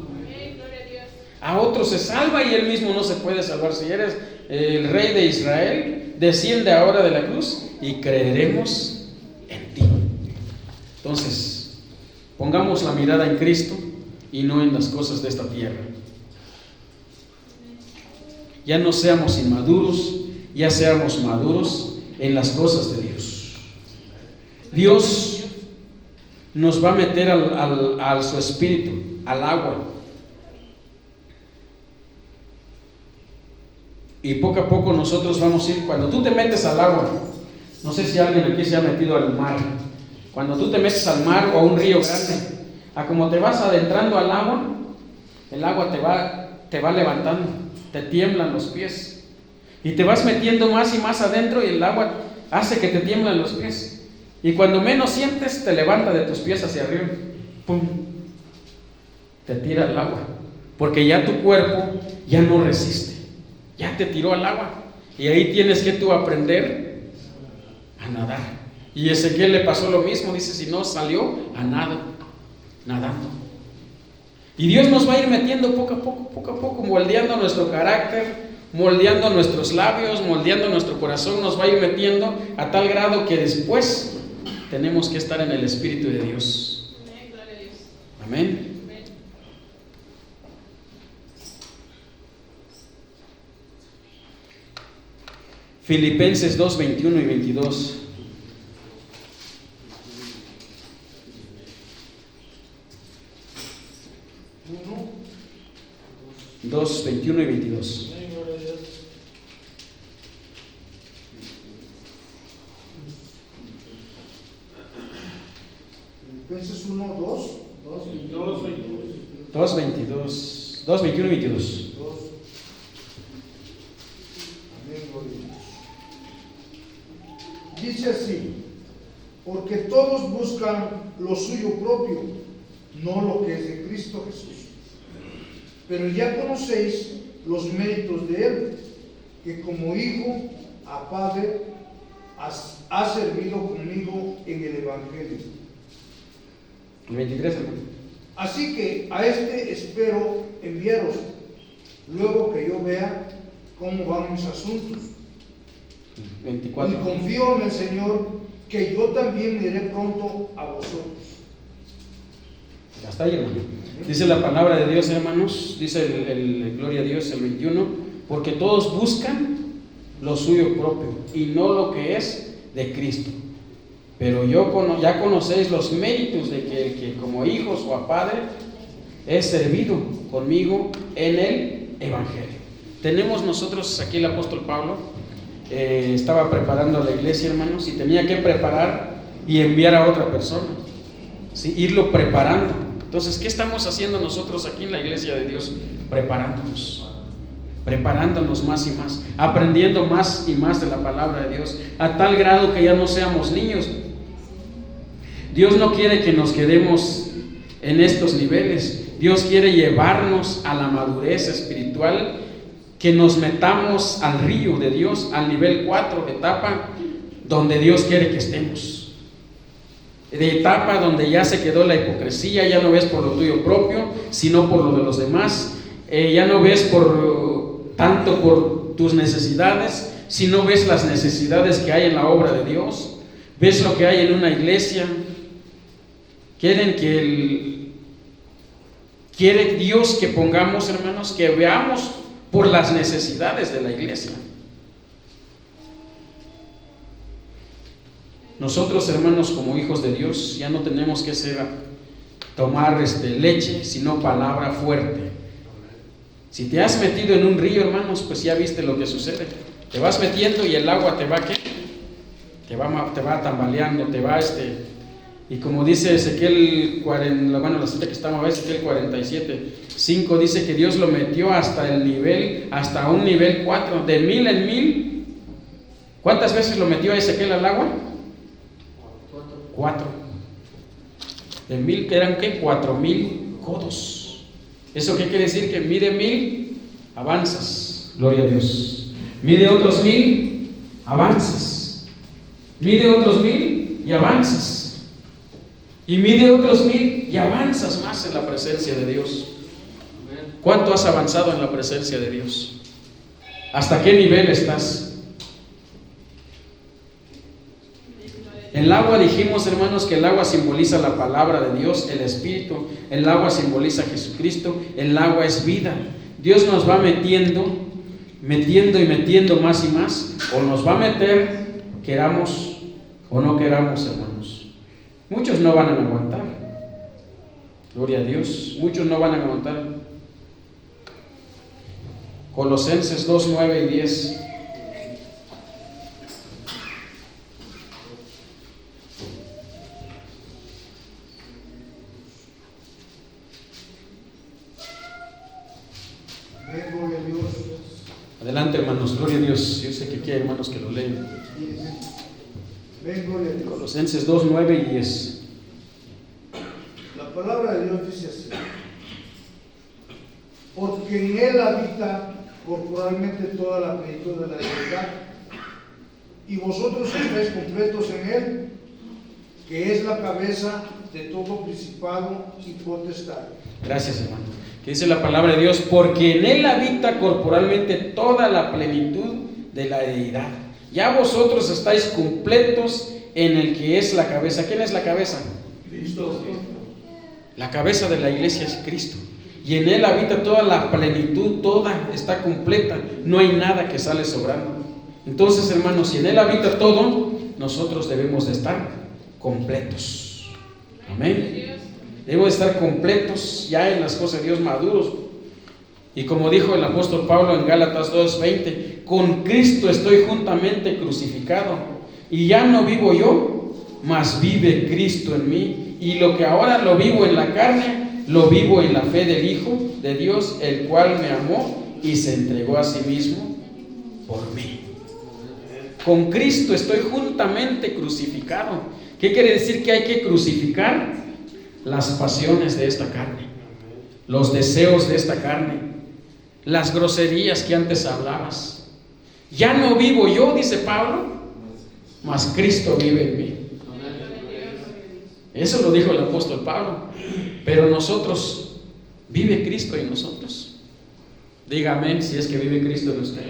A otros se salva y él mismo no se puede salvar. Si eres el Rey de Israel, desciende ahora de la cruz y creeremos en ti. Entonces, pongamos la mirada en Cristo y no en las cosas de esta tierra. Ya no seamos inmaduros, ya seamos maduros en las cosas de Dios. Dios nos va a meter al su espíritu, al agua. Y poco a poco nosotros vamos a ir. Cuando tú te metes al agua, no sé si alguien aquí se ha metido al mar. Cuando tú te metes al mar o a un río grande, a como te vas adentrando al agua, el agua te va levantando, te tiemblan los pies. Y te vas metiendo más y más adentro y el agua hace que te tiemblan los pies. Y cuando menos sientes, te levanta de tus pies hacia arriba. ¡Pum! Te tira al agua. Porque ya tu cuerpo ya no resiste. Ya te tiró al agua. Y ahí tienes que tú aprender a nadar. Y a Ezequiel le pasó lo mismo. Dice, si no salió, a nada, nadando. Y Dios nos va a ir metiendo poco a poco, moldeando nuestro carácter, moldeando nuestros labios, moldeando nuestro corazón. Nos va a ir metiendo a tal grado que después tenemos que estar en el Espíritu de Dios. Amén. Filipenses 2, 21 y 22. Dos, 21 y 22. Filipenses 1, 2. 2, 22. 2, 21 y 22. Dice así: porque todos buscan lo suyo propio, no lo que es de Cristo Jesús. Pero ya conocéis los méritos de Él, que como hijo a padre ha servido conmigo en el Evangelio. El 23, hermano. Así que a este espero enviaros, luego que yo vea cómo van mis asuntos. 24. Y confío en el Señor que yo también iré pronto a vosotros. Hasta ahí, hermano. Dice la palabra de Dios, hermanos, dice el gloria a Dios, el 21, porque todos buscan lo suyo propio y no lo que es de Cristo. Pero ya conocéis los méritos de que el que como hijos o a padre es servido conmigo en el Evangelio. Tenemos nosotros aquí el apóstol Pablo, estaba preparando a la iglesia, hermanos, y tenía que preparar y enviar a otra persona, ¿sí? Irlo preparando. Entonces, ¿qué estamos haciendo nosotros aquí en la iglesia de Dios? Preparándonos más y más, aprendiendo más y más de la palabra de Dios, a tal grado que ya no seamos niños. Dios no quiere que nos quedemos en estos niveles. Dios quiere llevarnos a la madurez espiritual, que nos metamos al río de Dios, al nivel 4, etapa donde Dios quiere que estemos. De etapa donde ya se quedó la hipocresía, ya no ves por lo tuyo propio, sino por lo de los demás. Ya no ves tanto por tus necesidades, sino ves las necesidades que hay en la obra de Dios. Ves lo que hay en una iglesia. Quiere Dios que pongamos, hermanos, que veamos por las necesidades de la iglesia. Nosotros, hermanos, como hijos de Dios, ya no tenemos que tomar leche, sino palabra fuerte. Si te has metido en un río, hermanos, pues ya viste lo que sucede. Te vas metiendo y el agua te va tambaleando, y como dice Ezequiel 40, la cita que estamos, Ezequiel 47:5, dice que Dios lo metió hasta un nivel 4, de 1000 en 1000. ¿Cuántas veces lo metió a Ezequiel al agua? 4. De 1000, que eran 4000 codos. ¿Eso qué quiere decir? Que mide 1000, avanzas, gloria a Dios. Mide otros 1000, avanzas. Mide otros 1000 y avanzas. Y mide otros 1000 y avanzas más en la presencia de Dios. ¿Cuánto has avanzado en la presencia de Dios? ¿Hasta qué nivel estás? El agua, dijimos, hermanos, que el agua simboliza la palabra de Dios, el Espíritu. El agua simboliza a Jesucristo. El agua es vida. Dios nos va metiendo y metiendo más y más, o nos va a meter, queramos o no queramos, hermanos. Muchos no van a aguantar. Gloria a Dios. Muchos no van a aguantar. Colosenses 2, 9 y 10. Gloria a Dios. Adelante, hermanos. Gloria a Dios. Yo sé que aquí hay hermanos que lo leen. Colosenses 2, 9 y 10. La palabra de Dios dice así: porque en Él habita corporalmente toda la plenitud de la deidad, y vosotros estáis completos en Él, que es la cabeza de todo principado y potestad. Gracias, hermano. Que dice la palabra de Dios: porque en Él habita corporalmente toda la plenitud de la deidad. Ya vosotros estáis completos en el que es la cabeza. ¿Quién es la cabeza? Cristo. La cabeza de la iglesia es Cristo. Y en Él habita toda la plenitud, toda está completa. No hay nada que sale sobrando. Entonces, hermanos, si en Él habita todo, nosotros debemos de estar completos. Amén. Debemos de estar completos ya en las cosas de Dios, maduros. Y como dijo el apóstol Pablo en Gálatas 2:20, con Cristo estoy juntamente crucificado, y ya no vivo yo, mas vive Cristo en mí. Y lo que ahora lo vivo en la carne, lo vivo en la fe del Hijo de Dios, el cual me amó y se entregó a sí mismo por mí. Con Cristo estoy juntamente crucificado. ¿Qué quiere decir? Que hay que crucificar las pasiones de esta carne, los deseos de esta carne, las groserías que antes hablabas. Ya no vivo yo, dice Pablo, mas Cristo vive en mí. Eso lo dijo el apóstol Pablo. Pero nosotros, ¿vive Cristo en nosotros? Diga amén si es que vive Cristo en usted.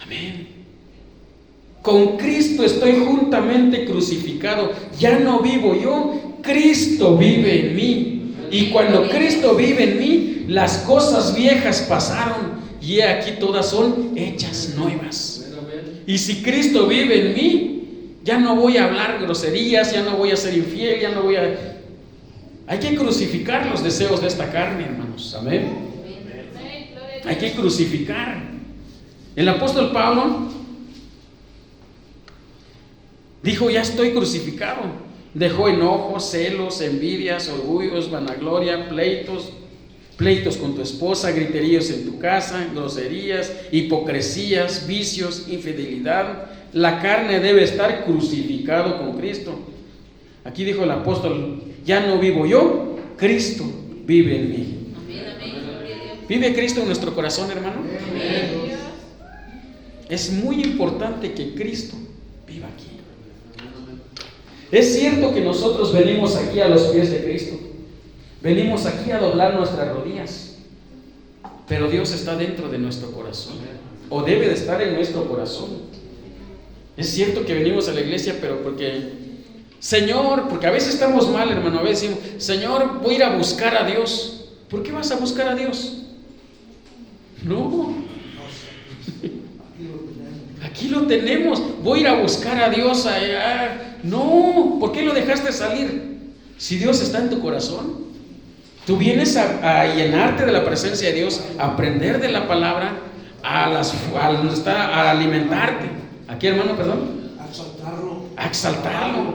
Amén. Con Cristo estoy juntamente crucificado. Ya no vivo yo, Cristo vive en mí. Y cuando Cristo vive en mí, las cosas viejas pasaron y he aquí todas son hechas nuevas. Y si Cristo vive en mí, ya no voy a hablar groserías, ya no voy a ser infiel, ya no voy a... Hay que crucificar los deseos de esta carne, hermanos. Amén. Hay que crucificar. El apóstol Pablo dijo: ya estoy crucificado. Dejó enojos, celos, envidias, orgullos, vanagloria, pleitos con tu esposa, griteríos en tu casa, groserías, hipocresías, vicios, infidelidad. La carne debe estar crucificado con Cristo. Aquí dijo el apóstol: ya no vivo yo, Cristo vive en mí. ¿Vive Cristo en nuestro corazón, hermano? Es muy importante que Cristo viva aquí. Es cierto que nosotros venimos aquí a los pies de Cristo, venimos aquí a doblar nuestras rodillas, pero Dios está dentro de nuestro corazón, o debe de estar en nuestro corazón. Es cierto que venimos a la iglesia, pero porque, Señor, porque a veces estamos mal, hermano, a veces decimos: Señor, voy a ir a buscar a Dios. ¿Por qué vas a buscar a Dios? No, aquí lo tenemos. Voy a ir a buscar a Dios allá. No, ¿por qué lo dejaste salir? Si Dios está en tu corazón, tú vienes a llenarte de la presencia de Dios, a aprender de la palabra, a alimentarte. Aquí, hermano, perdón. A exaltarlo,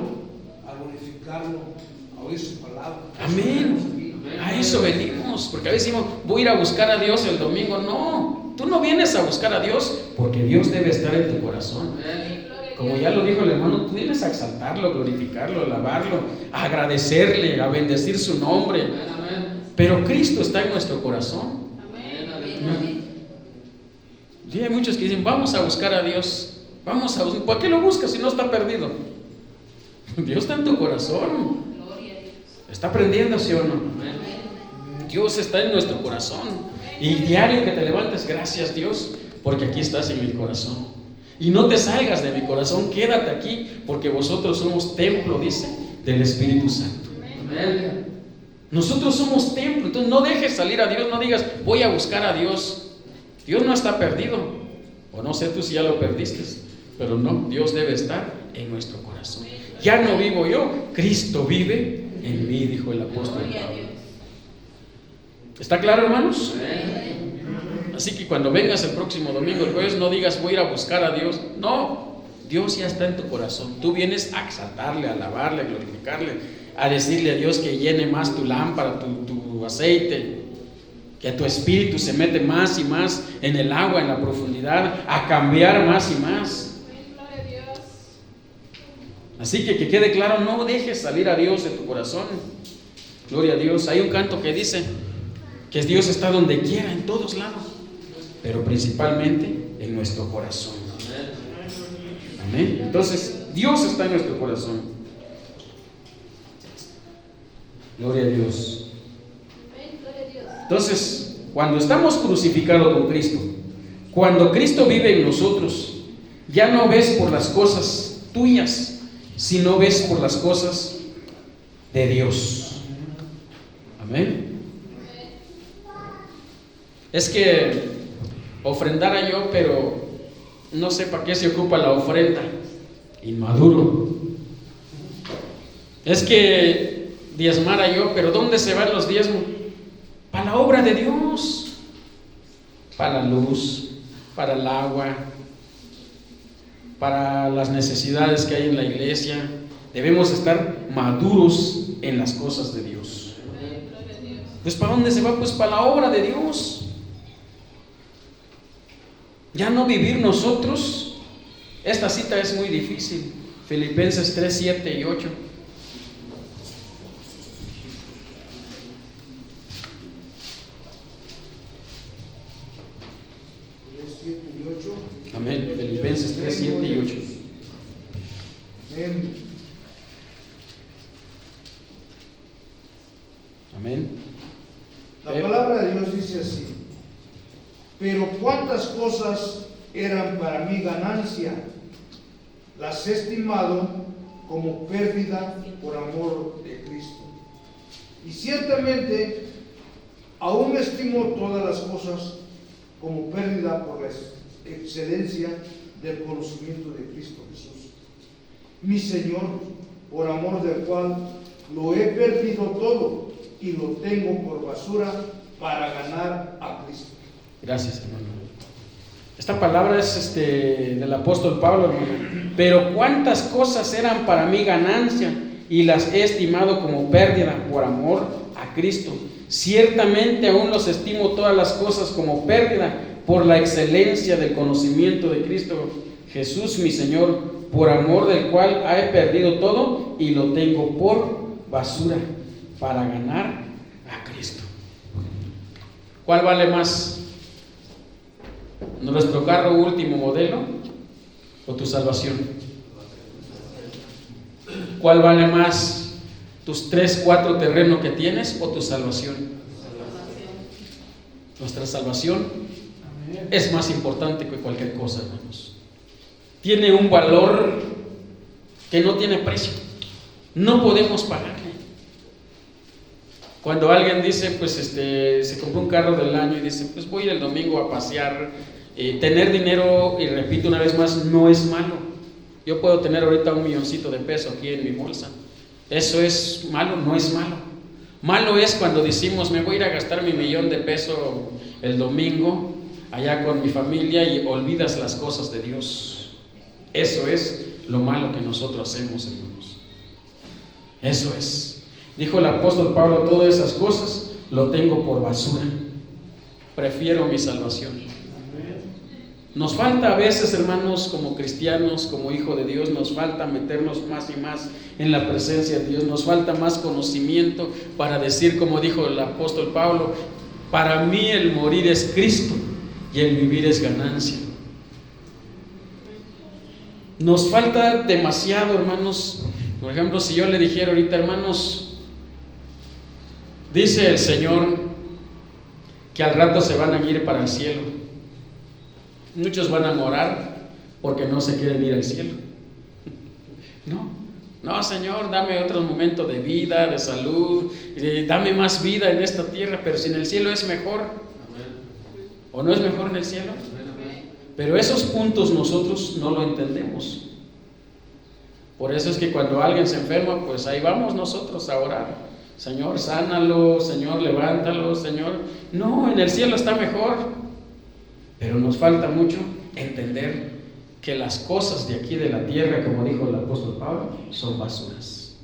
a glorificarlo, a oír su palabra. Amén. A eso venimos, porque a veces decimos: voy a ir a buscar a Dios el domingo. No, tú no vienes a buscar a Dios, porque Dios debe estar en tu corazón. Como ya lo dijo el hermano, tú vienes a exaltarlo, glorificarlo, alabarlo, a agradecerle, a bendecir su nombre. Pero Cristo está en nuestro corazón. Y hay muchos que dicen: vamos a buscar a Dios. Vamos a buscar. ¿Por qué lo buscas si no está perdido? Dios está en tu corazón. ¿Está aprendiendo, sí o no? Dios está en nuestro corazón. Y diario que te levantes, gracias Dios, porque aquí estás en mi corazón. Y no te salgas de mi corazón, quédate aquí, porque vosotros somos templo, dice, del Espíritu Santo. Nosotros somos templo. Entonces no dejes salir a Dios, no digas: voy a buscar a Dios. Dios no está perdido. O no sé tú si ya lo perdiste, pero no, Dios debe estar en nuestro corazón. Ya no vivo yo, Cristo vive en mí, dijo el apóstol Pablo. ¿Está claro, hermanos? Así que cuando vengas el próximo domingo, el jueves, no digas: voy a ir a buscar a Dios. No, Dios ya está en tu corazón. Tú vienes a exaltarle, a alabarle, a glorificarle, a decirle a Dios que llene más tu lámpara, tu aceite, que tu espíritu se mete más y más en el agua, en la profundidad, a cambiar más y más. Así que quede claro: no dejes salir a Dios de tu corazón. Gloria a Dios. Hay un canto que dice que Dios está donde quiera, en todos lados, pero principalmente en nuestro corazón. Amén. Entonces, Dios está en nuestro corazón. Gloria a Dios. Entonces, cuando estamos crucificados con Cristo, cuando Cristo vive en nosotros, ya no ves por las cosas tuyas, sino ves por las cosas de Dios. Amén. Es que ofrendara yo, pero no sé para qué se ocupa la ofrenda. Inmaduro. Es que diezmara yo, pero ¿dónde se van los diezmos? Para la obra de Dios, para la luz, para el agua, para las necesidades que hay en la iglesia. Debemos estar maduros en las cosas de Dios. Pues ¿para dónde se va? Pues para la obra de Dios. Ya no vivir nosotros. Esta cita es muy difícil. Filipenses 3, 7 y 8. Amén. Filipenses 3, 7 y 8. Amén. La palabra de Dios dice así: pero cuántas cosas eran para mí ganancia, las he estimado como pérdida por amor de Cristo. Y ciertamente aún estimo todas las cosas como pérdida por la excelencia del conocimiento de Cristo Jesús, mi Señor, por amor del cual lo he perdido todo y lo tengo por basura para ganar a Cristo. Gracias, hermano. Esta palabra es del apóstol Pablo, hermano. Pero cuántas cosas eran para mí ganancia y las he estimado como pérdida por amor a Cristo. Ciertamente aún los estimo todas las cosas como pérdida por la excelencia del conocimiento de Cristo Jesús, mi Señor, por amor del cual he perdido todo y lo tengo por basura para ganar a Cristo. ¿Cuál vale más? ¿Nuestro carro último modelo o tu salvación? ¿Cuál vale más? ¿Tus 3, 4 terrenos que tienes o tu salvación? Nuestra salvación es más importante que cualquier cosa, hermanos. Tiene un valor que no tiene precio. No podemos pagarle. Cuando alguien dice, pues se compró un carro del año y dice, pues voy el domingo a pasear, tener dinero, y repito una vez más, no es malo. Yo puedo tener ahorita $1 milloncito de pesos aquí en mi bolsa. ¿Eso es malo? No es malo. Malo es cuando decimos, me voy a ir a gastar mi $1 millón de pesos el domingo allá con mi familia y olvidas las cosas de Dios. Eso es lo malo que nosotros hacemos, hermanos. Eso es. Dijo el apóstol Pablo, todas esas cosas lo tengo por basura. Prefiero mi salvación. Nos falta a veces, hermanos, como cristianos, como hijos de Dios, nos falta meternos más y más en la presencia de Dios. Nos falta más conocimiento para decir, como dijo el apóstol Pablo, para mí el morir es Cristo y el vivir es ganancia. Nos falta demasiado, hermanos. Por ejemplo, si yo le dijera ahorita, hermanos, dice el Señor que al rato se van a ir para el cielo. Muchos van a morar porque no se quieren ir al cielo. No, Señor, dame otro momento de vida, de salud, dame más vida en esta tierra, pero si en el cielo es mejor. ¿O no es mejor en el cielo? Pero esos puntos nosotros no lo entendemos. Por eso es que cuando alguien se enferma, pues ahí vamos nosotros a orar. Señor, sánalo, Señor, levántalo, Señor. No, en el cielo está mejor. Pero nos falta mucho entender que las cosas de aquí de la tierra, como dijo el apóstol Pablo, son basuras.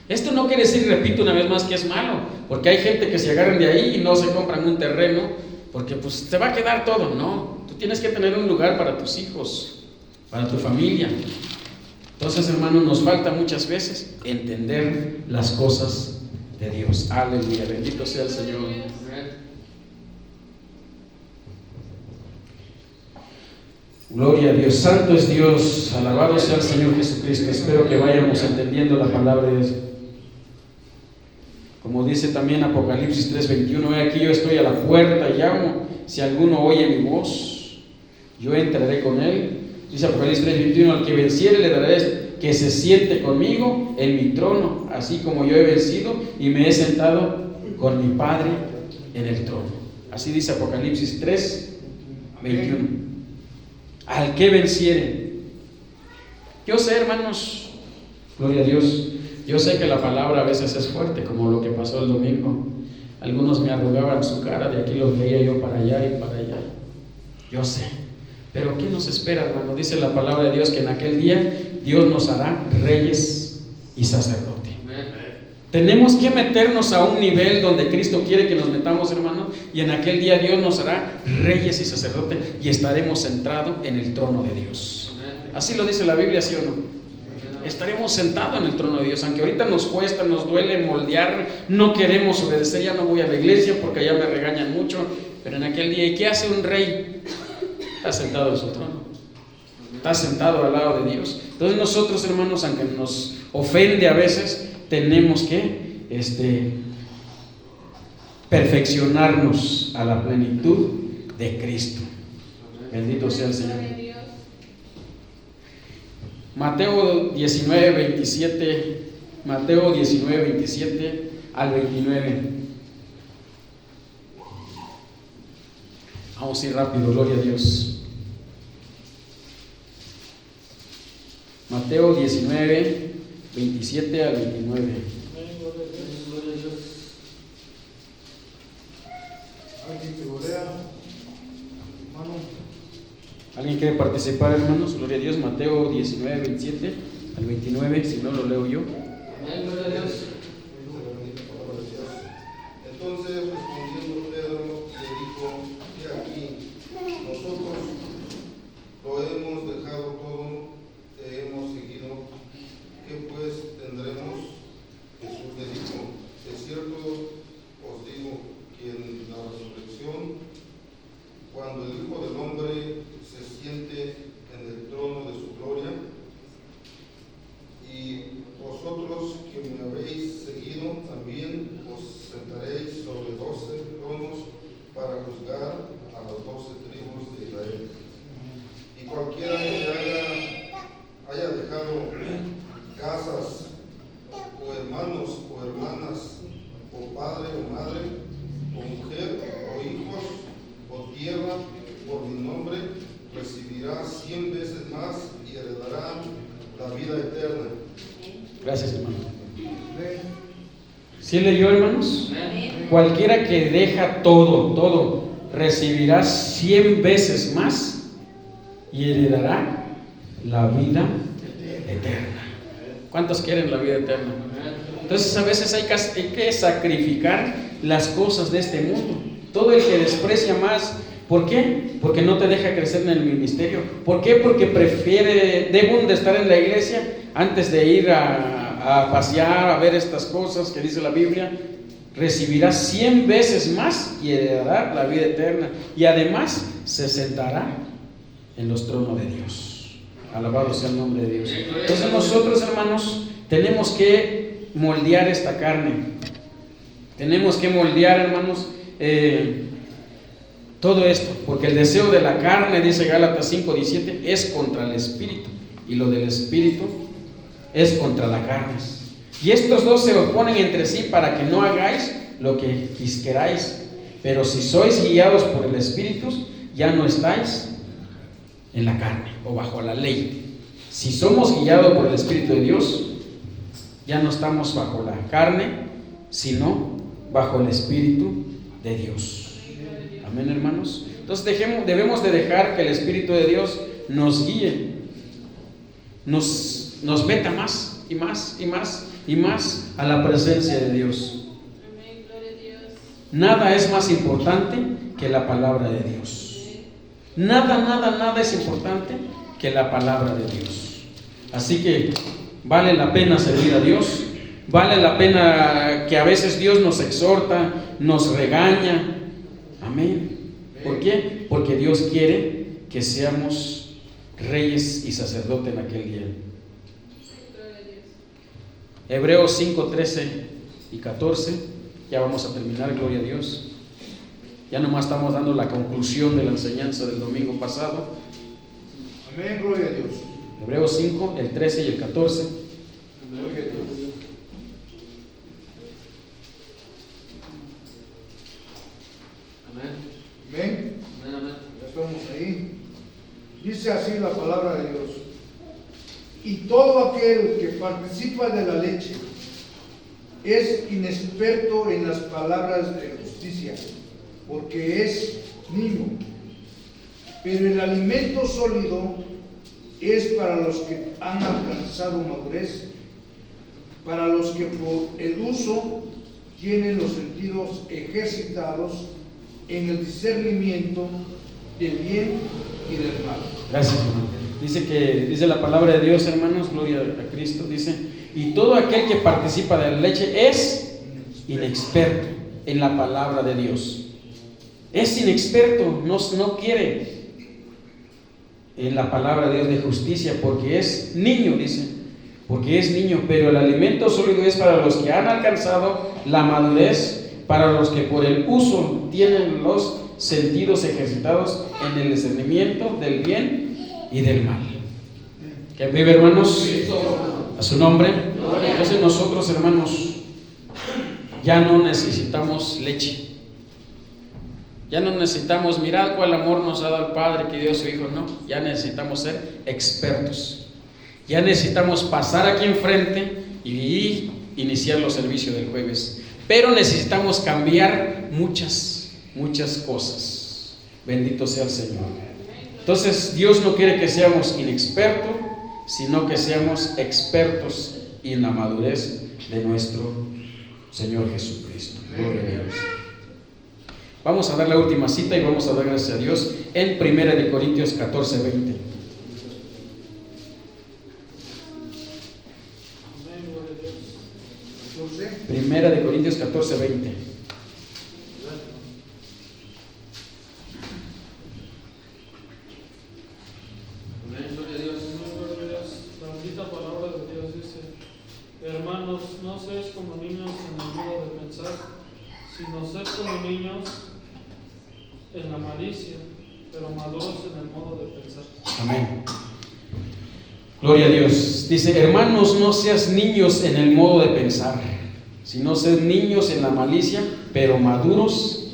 Esto no quiere decir, repito una vez más, que es malo, porque hay gente que se agarran de ahí y no se compran un terreno, porque pues te va a quedar todo. No, tú tienes que tener un lugar para tus hijos, para tu familia. Entonces, hermanos, nos falta muchas veces entender las cosas de Dios. Aleluya, bendito sea el Señor. Gloria a Dios, santo es Dios, alabado sea el Señor Jesucristo. Espero que vayamos entendiendo la palabra de Dios. Como dice también Apocalipsis 3:21, he aquí yo estoy a la puerta y llamo, si alguno oye mi voz, yo entraré con él. Dice Apocalipsis 3:21, al que venciere le daré que se siente conmigo en mi trono, así como yo he vencido y me he sentado con mi Padre en el trono. Así dice Apocalipsis 3:21. Al que venciere. Yo sé, hermanos, gloria a Dios, yo sé que la palabra a veces es fuerte, como lo que pasó el domingo. Algunos me arrugaban su cara, de aquí los veía yo para allá y para allá. Yo sé, pero ¿qué nos espera, hermano? Dice la palabra de Dios que en aquel día Dios nos hará reyes y sacerdotes. Tenemos que meternos a un nivel donde Cristo quiere que nos metamos, hermanos, y en aquel día Dios nos hará reyes y sacerdotes y estaremos sentados en el trono de Dios. Así lo dice la Biblia, ¿sí o no? Estaremos sentados en el trono de Dios, aunque ahorita nos cuesta, nos duele moldear, no queremos obedecer, ya no voy a la iglesia porque allá me regañan mucho, pero en aquel día, ¿y qué hace un rey? Está sentado en su trono, está sentado al lado de Dios. Entonces nosotros, hermanos, aunque nos ofende a veces, tenemos que perfeccionarnos a la plenitud de Cristo. Bendito sea el Señor. Mateo 19, 27, Mateo 19, 27 al 29. Vamos a ir rápido, gloria a Dios. Mateo 19, 27 al 29. ¿Alguien quiere participar, hermanos? Gloria a Dios. Mateo 19, 27 al 29. Si no, lo leo yo. Amén, gloria a Dios. Entonces, respondiendo Pedro, le dijo: he aquí, nosotros lo hemos dejado todo, te hemos seguido. ¿Qué pues tendremos? Jesús le dijo: de cierto os digo que en la resurrección, cuando el Hijo del Hombre se siente en el trono de su gloria, y vosotros que me habéis seguido también os sentaréis sobre 12 tronos para juzgar a las 12 tribus de Israel. Y cualquiera que haya dejado casas, o hermanos, o hermanas, o padre, o madre, o mujer, o hijos, o tierra, por mi nombre, recibirá 100 veces más y heredará la vida eterna. Gracias, hermano. ¿Sí leyó, hermanos? Cualquiera que deja todo, recibirá 100 veces más y heredará la vida eterna. ¿Cuántos quieren la vida eterna? Entonces a veces hay que sacrificar las cosas de este mundo. Todo el que desprecia más, ¿por qué? Porque no te deja crecer en el ministerio. ¿Por qué? Porque deben de estar en la iglesia antes de ir a pasear, a ver estas cosas que dice la Biblia. Recibirá 100 veces más y heredará la vida eterna. Y además se sentará en los tronos de Dios. Alabado sea el nombre de Dios. Entonces nosotros, hermanos, tenemos que moldear esta carne. Tenemos que moldear, hermanos, todo esto, porque el deseo de la carne, dice Gálatas 5:17, es contra el espíritu, y lo del espíritu es contra la carne. Y estos dos se oponen entre sí para que no hagáis lo que queráis. Pero si sois guiados por el espíritu, ya no estáis en la carne o bajo la ley. Si somos guiados por el Espíritu de Dios, ya no estamos bajo la carne, sino bajo el Espíritu de Dios. Amén, hermanos. Entonces debemos de dejar que el Espíritu de Dios nos guíe, nos meta más y más y más y más a la presencia de Dios. Amén, gloria a Dios. Nada es más importante que la palabra de Dios. Nada es importante que la palabra de Dios. Así que vale la pena servir a Dios. Vale la pena que a veces Dios nos exhorta, nos regaña. Amén. ¿Por qué? Porque Dios quiere que seamos reyes y sacerdotes en aquel día. Gloria a Dios. Hebreos 5:13 y 14. Ya vamos a terminar, gloria a Dios. Ya nomás estamos dando la conclusión de la enseñanza del domingo pasado. Amén, gloria a Dios. Hebreos 5, el 13 y el 14. Gloria a Dios. Amén. Amén. Amén, amén. Ya estamos ahí. Dice así la palabra de Dios: y todo aquel que participa de la leche es inexperto en las palabras de justicia, porque es niño. Pero el alimento sólido es para los que han alcanzado madurez, para los que por el uso tienen los sentidos ejercitados en el discernimiento del bien y del mal. Gracias, hermano. Dice la palabra de Dios, hermanos, gloria a Cristo. Dice, y todo aquel que participa de la leche es inexperto en la palabra de Dios. Es inexperto, no quiere en la palabra de Dios de justicia, porque es niño, dice, porque es niño. Pero el alimento sólido es para los que han alcanzado la madurez, para los que por el uso tienen los sentidos ejercitados en el discernimiento del bien y del mal. ¿Que vive, hermanos? A su nombre. Entonces nosotros, hermanos, ya no necesitamos leche. Ya no necesitamos, mirad cuál amor nos ha dado el Padre que dio a su Hijo. No, ya necesitamos ser expertos. Ya necesitamos pasar aquí enfrente y iniciar los servicios del jueves. Pero necesitamos cambiar muchas cosas. Bendito sea el Señor. Entonces Dios no quiere que seamos inexpertos, sino que seamos expertos en la madurez de nuestro Señor Jesucristo. Gloria a Dios. Vamos a dar la última cita y vamos a dar gracias a Dios en 1 Corintios 14:20. Primera de Corintios 14:20. La bendita palabra de Dios dice: hermanos, no seáis como niños en el modo de pensar, sino sed como niños en la malicia, pero maduros en el modo de pensar. Amén. Gloria a Dios. Dice: hermanos, no seas niños en el modo de pensar, sino sed niños en la malicia, pero maduros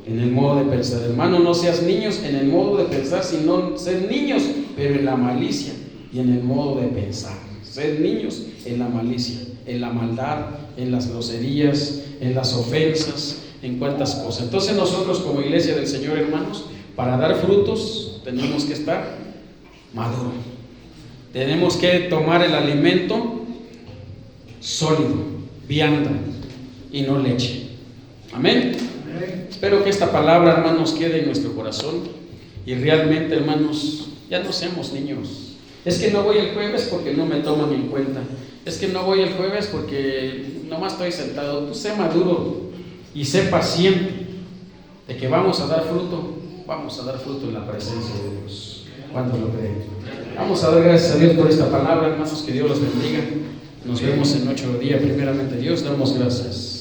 en el modo de pensar. Hermano, no seas niños en el modo de pensar, sino sed niños, pero en la malicia y en el modo de pensar. Sed niños en la malicia, en la maldad, en las groserías, en las ofensas, en cuantas cosas. Entonces nosotros como iglesia del Señor, hermanos, para dar frutos tenemos que estar maduros. Tenemos que tomar el alimento sólido, vianda y no leche. Amén. Espero que esta palabra, hermanos, quede en nuestro corazón y realmente, hermanos, ya no seamos niños. Es que no voy el jueves porque no me toman en cuenta. Es que no voy el jueves porque nomás estoy sentado. Tú sé maduro y sé paciente de que vamos a dar fruto. Vamos a dar fruto en la presencia de Dios. ¿Cuántos lo creen? Vamos a dar gracias a Dios por esta palabra, hermanos. Que Dios los bendiga. Nos vemos en otro día. Primeramente, Dios, damos gracias.